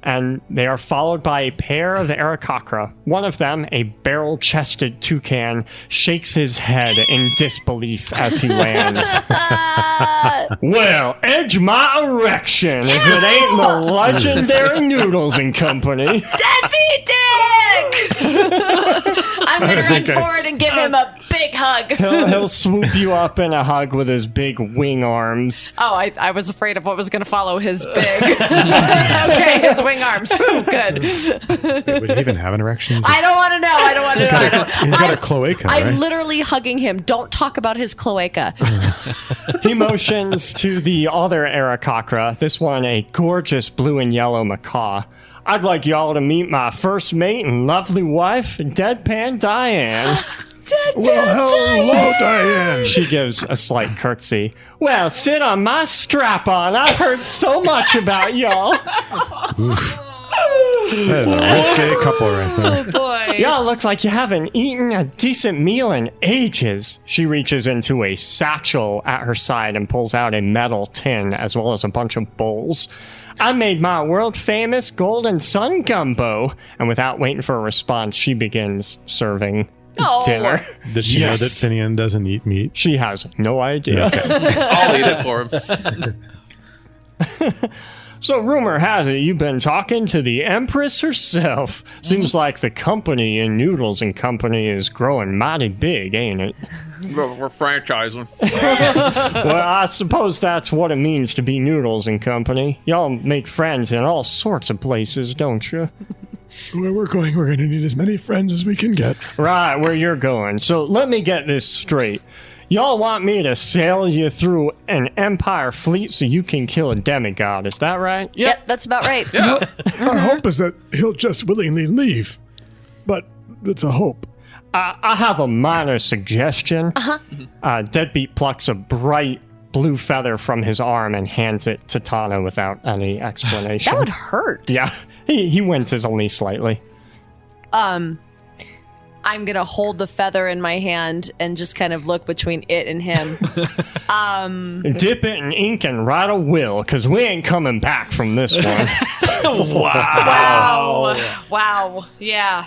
And they are followed by a pair of Aarakocra. One of them, a barrel-chested toucan, shakes his head in disbelief as he lands. Well, edge my erection if it ain't the legendary Noodles and Company.
Deadbeat Dick! I'm going to run forward and give him a big big hug.
He'll swoop you up in a hug with his big wing arms.
Oh, I was afraid of what was going to follow his big. Okay, his wing arms. Ooh, good.
Wait, would he even have an erection?
I don't want to know. I don't want to know.
He's got a cloaca,
I'm
right?
literally hugging him. Don't talk about his cloaca.
He motions to the other Aarakocra, this one a gorgeous blue and yellow macaw. I'd like y'all to meet my first mate and lovely wife, Deadpan Diane.
Well, hello, Diane.
She gives a slight curtsy. Well, sit on my strap-on. I've heard so much about y'all.
That is a risque couple right there.
Oh, boy.
Y'all look like you haven't eaten a decent meal in ages. She reaches into a satchel at her side and pulls out a metal tin as well as a bunch of bowls. I made my world-famous golden sun gumbo. And without waiting for a response, she begins serving dinner.
Did she know that Finian doesn't eat meat?
She has no idea.
I'll eat it for him.
So rumor has it you've been talking to the Empress herself. Seems like the company in Noodles and Company is growing mighty big, ain't it?
We're franchising.
Well, I suppose that's what it means to be Noodles and Company. Y'all make friends in all sorts of places, don't you?
Where we're going to need as many friends as we can get.
Right, where you're going. So let me get this straight. Y'all want me to sail you through an Empire fleet so you can kill a demigod, is that right?
Yep, that's about right.
Yeah.
Our hope is that he'll just willingly leave. But it's a hope.
I have a minor suggestion. Deadbeat plucks a bright blue feather from his arm and hands it to Tana without any explanation.
That would hurt.
Yeah, he winces only slightly.
I'm going to hold the feather in my hand and just kind of look between it and him.
Dip it in ink and write a will, because we ain't coming back from this one.
Wow. Yeah.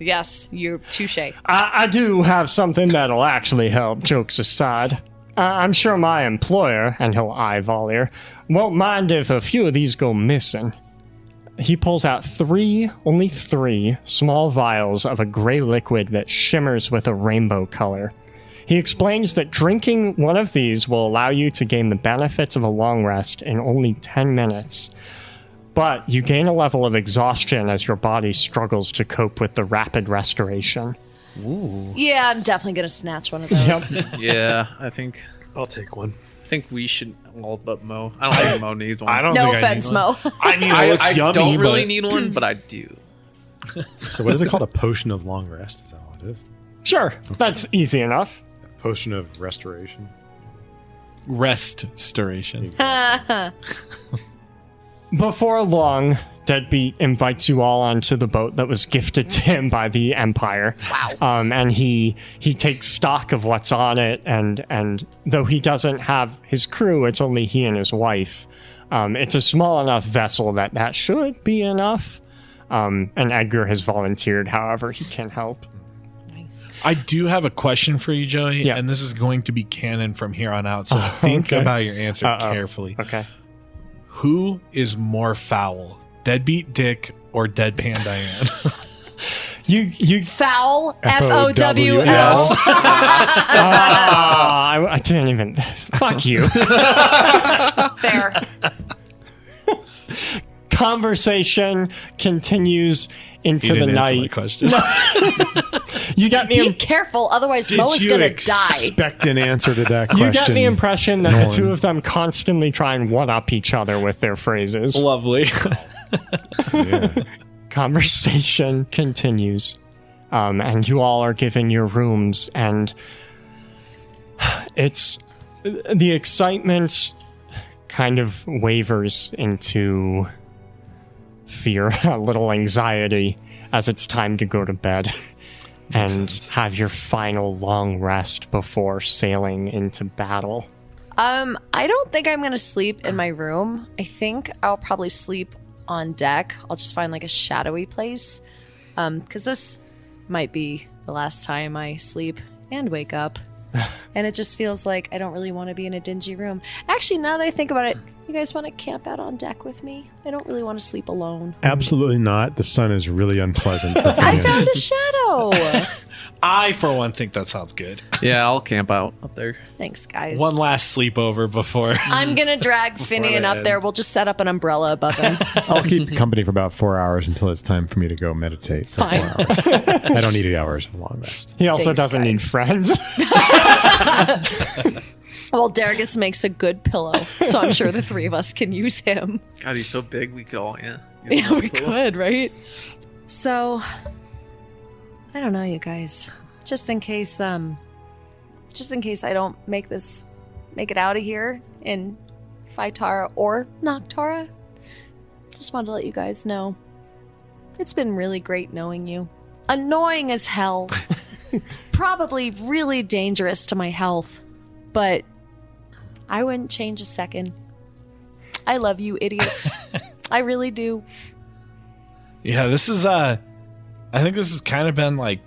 Yes, you're touche.
I do have something that'll actually help, jokes aside. I'm sure my employer, and he'll eye Valier, won't mind if a few of these go missing. He pulls out only three small vials of a gray liquid that shimmers with a rainbow color. He explains that drinking one of these will allow you to gain the benefits of a long rest in only 10 minutes. But you gain a level of exhaustion as your body struggles to cope with the rapid restoration.
Yeah, I'm definitely going to snatch one of those.
Yep.
Yeah, I think
I'll take one.
we should all but Mo. I don't think Mo needs one.
I don't
No
think I
offense,
need one.
Mo.
I mean,
I,
it looks
I
yummy,
don't really
but
need one, but I do.
So what is it called? A potion of long rest? Is that all it is?
Sure, that's easy enough.
A potion of restoration?
restoration.
Before long, Deadbeat invites you all onto the boat that was gifted to him by the Empire.
Wow.
And he takes stock of what's on it, and though he doesn't have his crew, it's only he and his wife. It's a small enough vessel that should be enough. And Edgar has volunteered, however he can help.
I do have a question for you, Joey,
Yeah.
and this is going to be canon from here on out, so think
okay.
about your answer
Uh-oh.
carefully.
Okay.
Who is more foul, Deadbeat Dick or Deadpan Diane?
You
Foul.
F-O-W-L.
F-O-W-L.
I didn't even. Fuck you.
Fair.
Conversation continues into
You
the
didn't answer my
night.
question.
You got
Be
the
careful, otherwise Mo is
you
going to die.
expect an answer to that question?
you got the impression that
Nolan?
the two of them constantly try and one up each other with their phrases.
Lovely.
Yeah.
Conversation continues, and you all are given your rooms, and it's the excitement kind of wavers into fear, a little anxiety as it's time to go to bed and have your final long rest before sailing into battle.
I don't think I'm going to sleep in my room. I think I'll probably sleep on deck. I'll just find like a shadowy place. Because this might be the last time I sleep and wake up. And it just feels like I don't really want to be in a dingy room. Actually, now that I think about it, you guys want to camp out on deck with me? I don't really want to sleep alone.
Absolutely not. The sun is really unpleasant for
I
Finian.
found a shadow.
I, for one, think that sounds good.
Yeah, I'll camp out up there.
Thanks, guys.
One last sleepover before.
I'm going to drag Finian
they
up
end.
there. We'll just set up an umbrella above him.
I'll keep company for about 4 hours until it's time for me to go meditate for 4 hours. I don't need 8 hours of long rest.
He also
Thanks,
doesn't need
guys.
friends.
Well, Daragus makes a good pillow, so I'm sure the three of us can use him.
God, he's so big. We could all, use
Yeah,
him.
we could, right? So, I don't know, you guys. Just in case I don't make it out of here in Phytara or Noctara, just wanted to let you guys know it's been really great knowing you. Annoying as hell. Probably really dangerous to my health, but I wouldn't change a second. I love you, idiots. I really do.
Yeah, this is I think this has kind of been like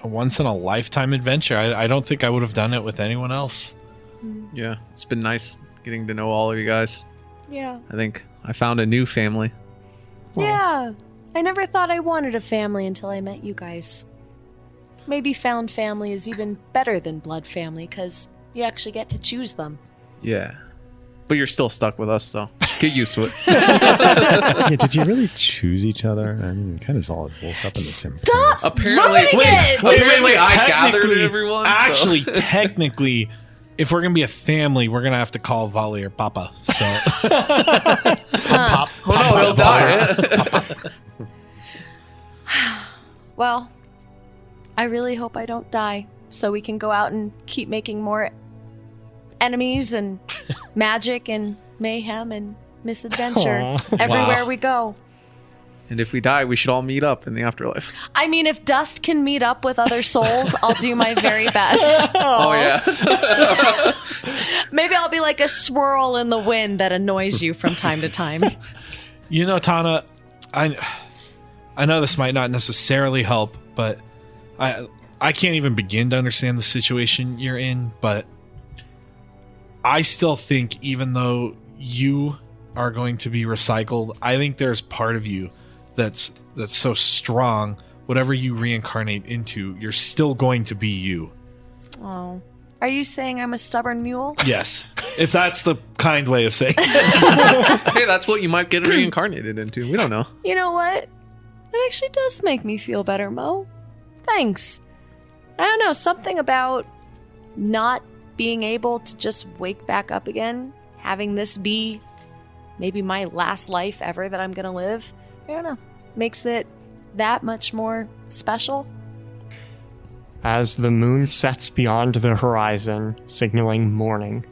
a once in a lifetime adventure. I don't think I would have done it with anyone else.
Yeah, it's been nice getting to know all of you guys.
Yeah.
I think I found a new family.
Yeah. I never thought I wanted a family until I met you guys. Maybe found family is even better than blood family because you actually get to choose them.
Yeah. But you're still stuck with us, so get used to it.
Yeah, did you really choose each other? I mean, you kind of all woke up in the same place.
Apparently, I gathered
Technically-
everyone. so-
Actually, technically, if we're gonna be a family, we're gonna have to call Valier Papa. So
oh no, he'll die.
Well, I really hope I don't die so we can go out and keep making more enemies and magic and mayhem and misadventure
Aw.
everywhere
Wow.
we go.
And if we die, we should all meet up in the afterlife.
I mean, if dust can meet up with other souls, I'll do my very best.
Oh yeah.
Maybe I'll be like a swirl in the wind that annoys you from time to time.
you know, Tana, I know this might not necessarily help, but I can't even begin to understand the situation you're in. But I still think, even though you are going to be recycled, I think there's part of you that's so strong. Whatever you reincarnate into, you're still going to be you.
Oh. Are you saying I'm a stubborn mule?
Yes, if that's the kind way of saying it.
Hey, that's what you might get reincarnated into. We don't know.
You know what? That actually does make me feel better, Mo. Thanks. I don't know, something about not being able to just wake back up again, having this be maybe my last life ever that I'm going to live. I don't know. Makes it that much more special.
As the moon sets beyond the horizon, signaling morning,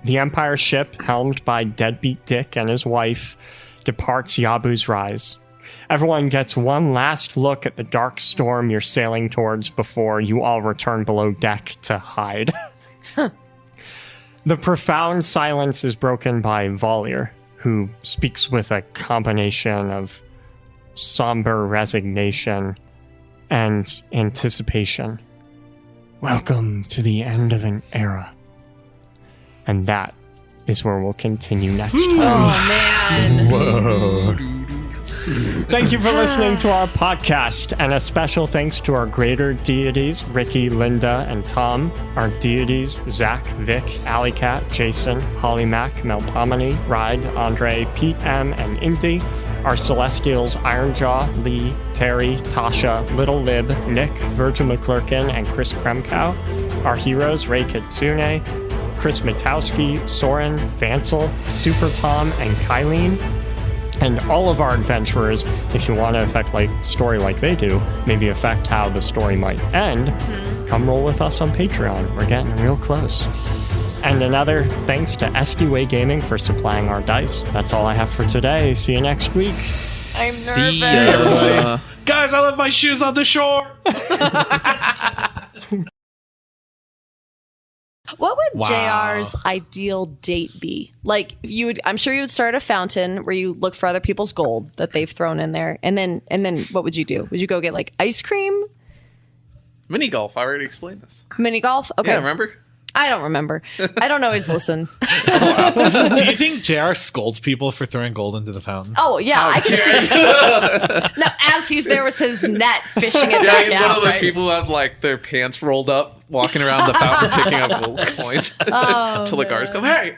the Empire ship, helmed by Deadbeat Dick and his wife, departs Yabu's Rise. Everyone gets one last look at the dark storm you're sailing towards before you all return below deck to hide. The profound silence is broken by Valier, who speaks with a combination of somber resignation and anticipation. Welcome to the end of an era. And that is where we'll continue next time.
Oh, man.
Whoa.
Thank you for listening to our podcast, and a special thanks to our greater deities, Ricky, Linda, and Tom, our deities, Zach, Vic, Alley Cat, Jason, Holly Mac, Melpomene, Ride, Andre, Pete M, and Indy, our celestials, Ironjaw, Lee, Terry, Tasha, Little Lib, Nick, Virgil McClurkin, and Chris Kremkow, our heroes, Ray Kitsune, Chris Matowski, Soren, Vansel, Super Tom, and Kylene, and all of our adventurers. If you want to affect story like they do, maybe affect how the story might end, come roll with us on Patreon. We're getting real close. And another thanks to SD Gaming for supplying our dice. That's all I have for today. See you next week.
I'm
See
nervous.
ya.
Guys, I left my shoes on the shore.
What would
Wow.
JR's ideal date be? Like, I'm sure you would start a fountain where you look for other people's gold that they've thrown in there, and then what would you do? Would you go get ice cream,
Mini golf. I already explained this.
mini golf? Okay,
Yeah, remember?
I don't remember. I don't always listen.
Do you think JR scolds people for throwing gold into the fountain?
Oh yeah, I can see. No, as he's he's there with his net fishing it
Yeah,
back
he's
out.
one of those
right?
people who have like their pants rolled up, walking around the fountain picking up coins until the guards come. Hey,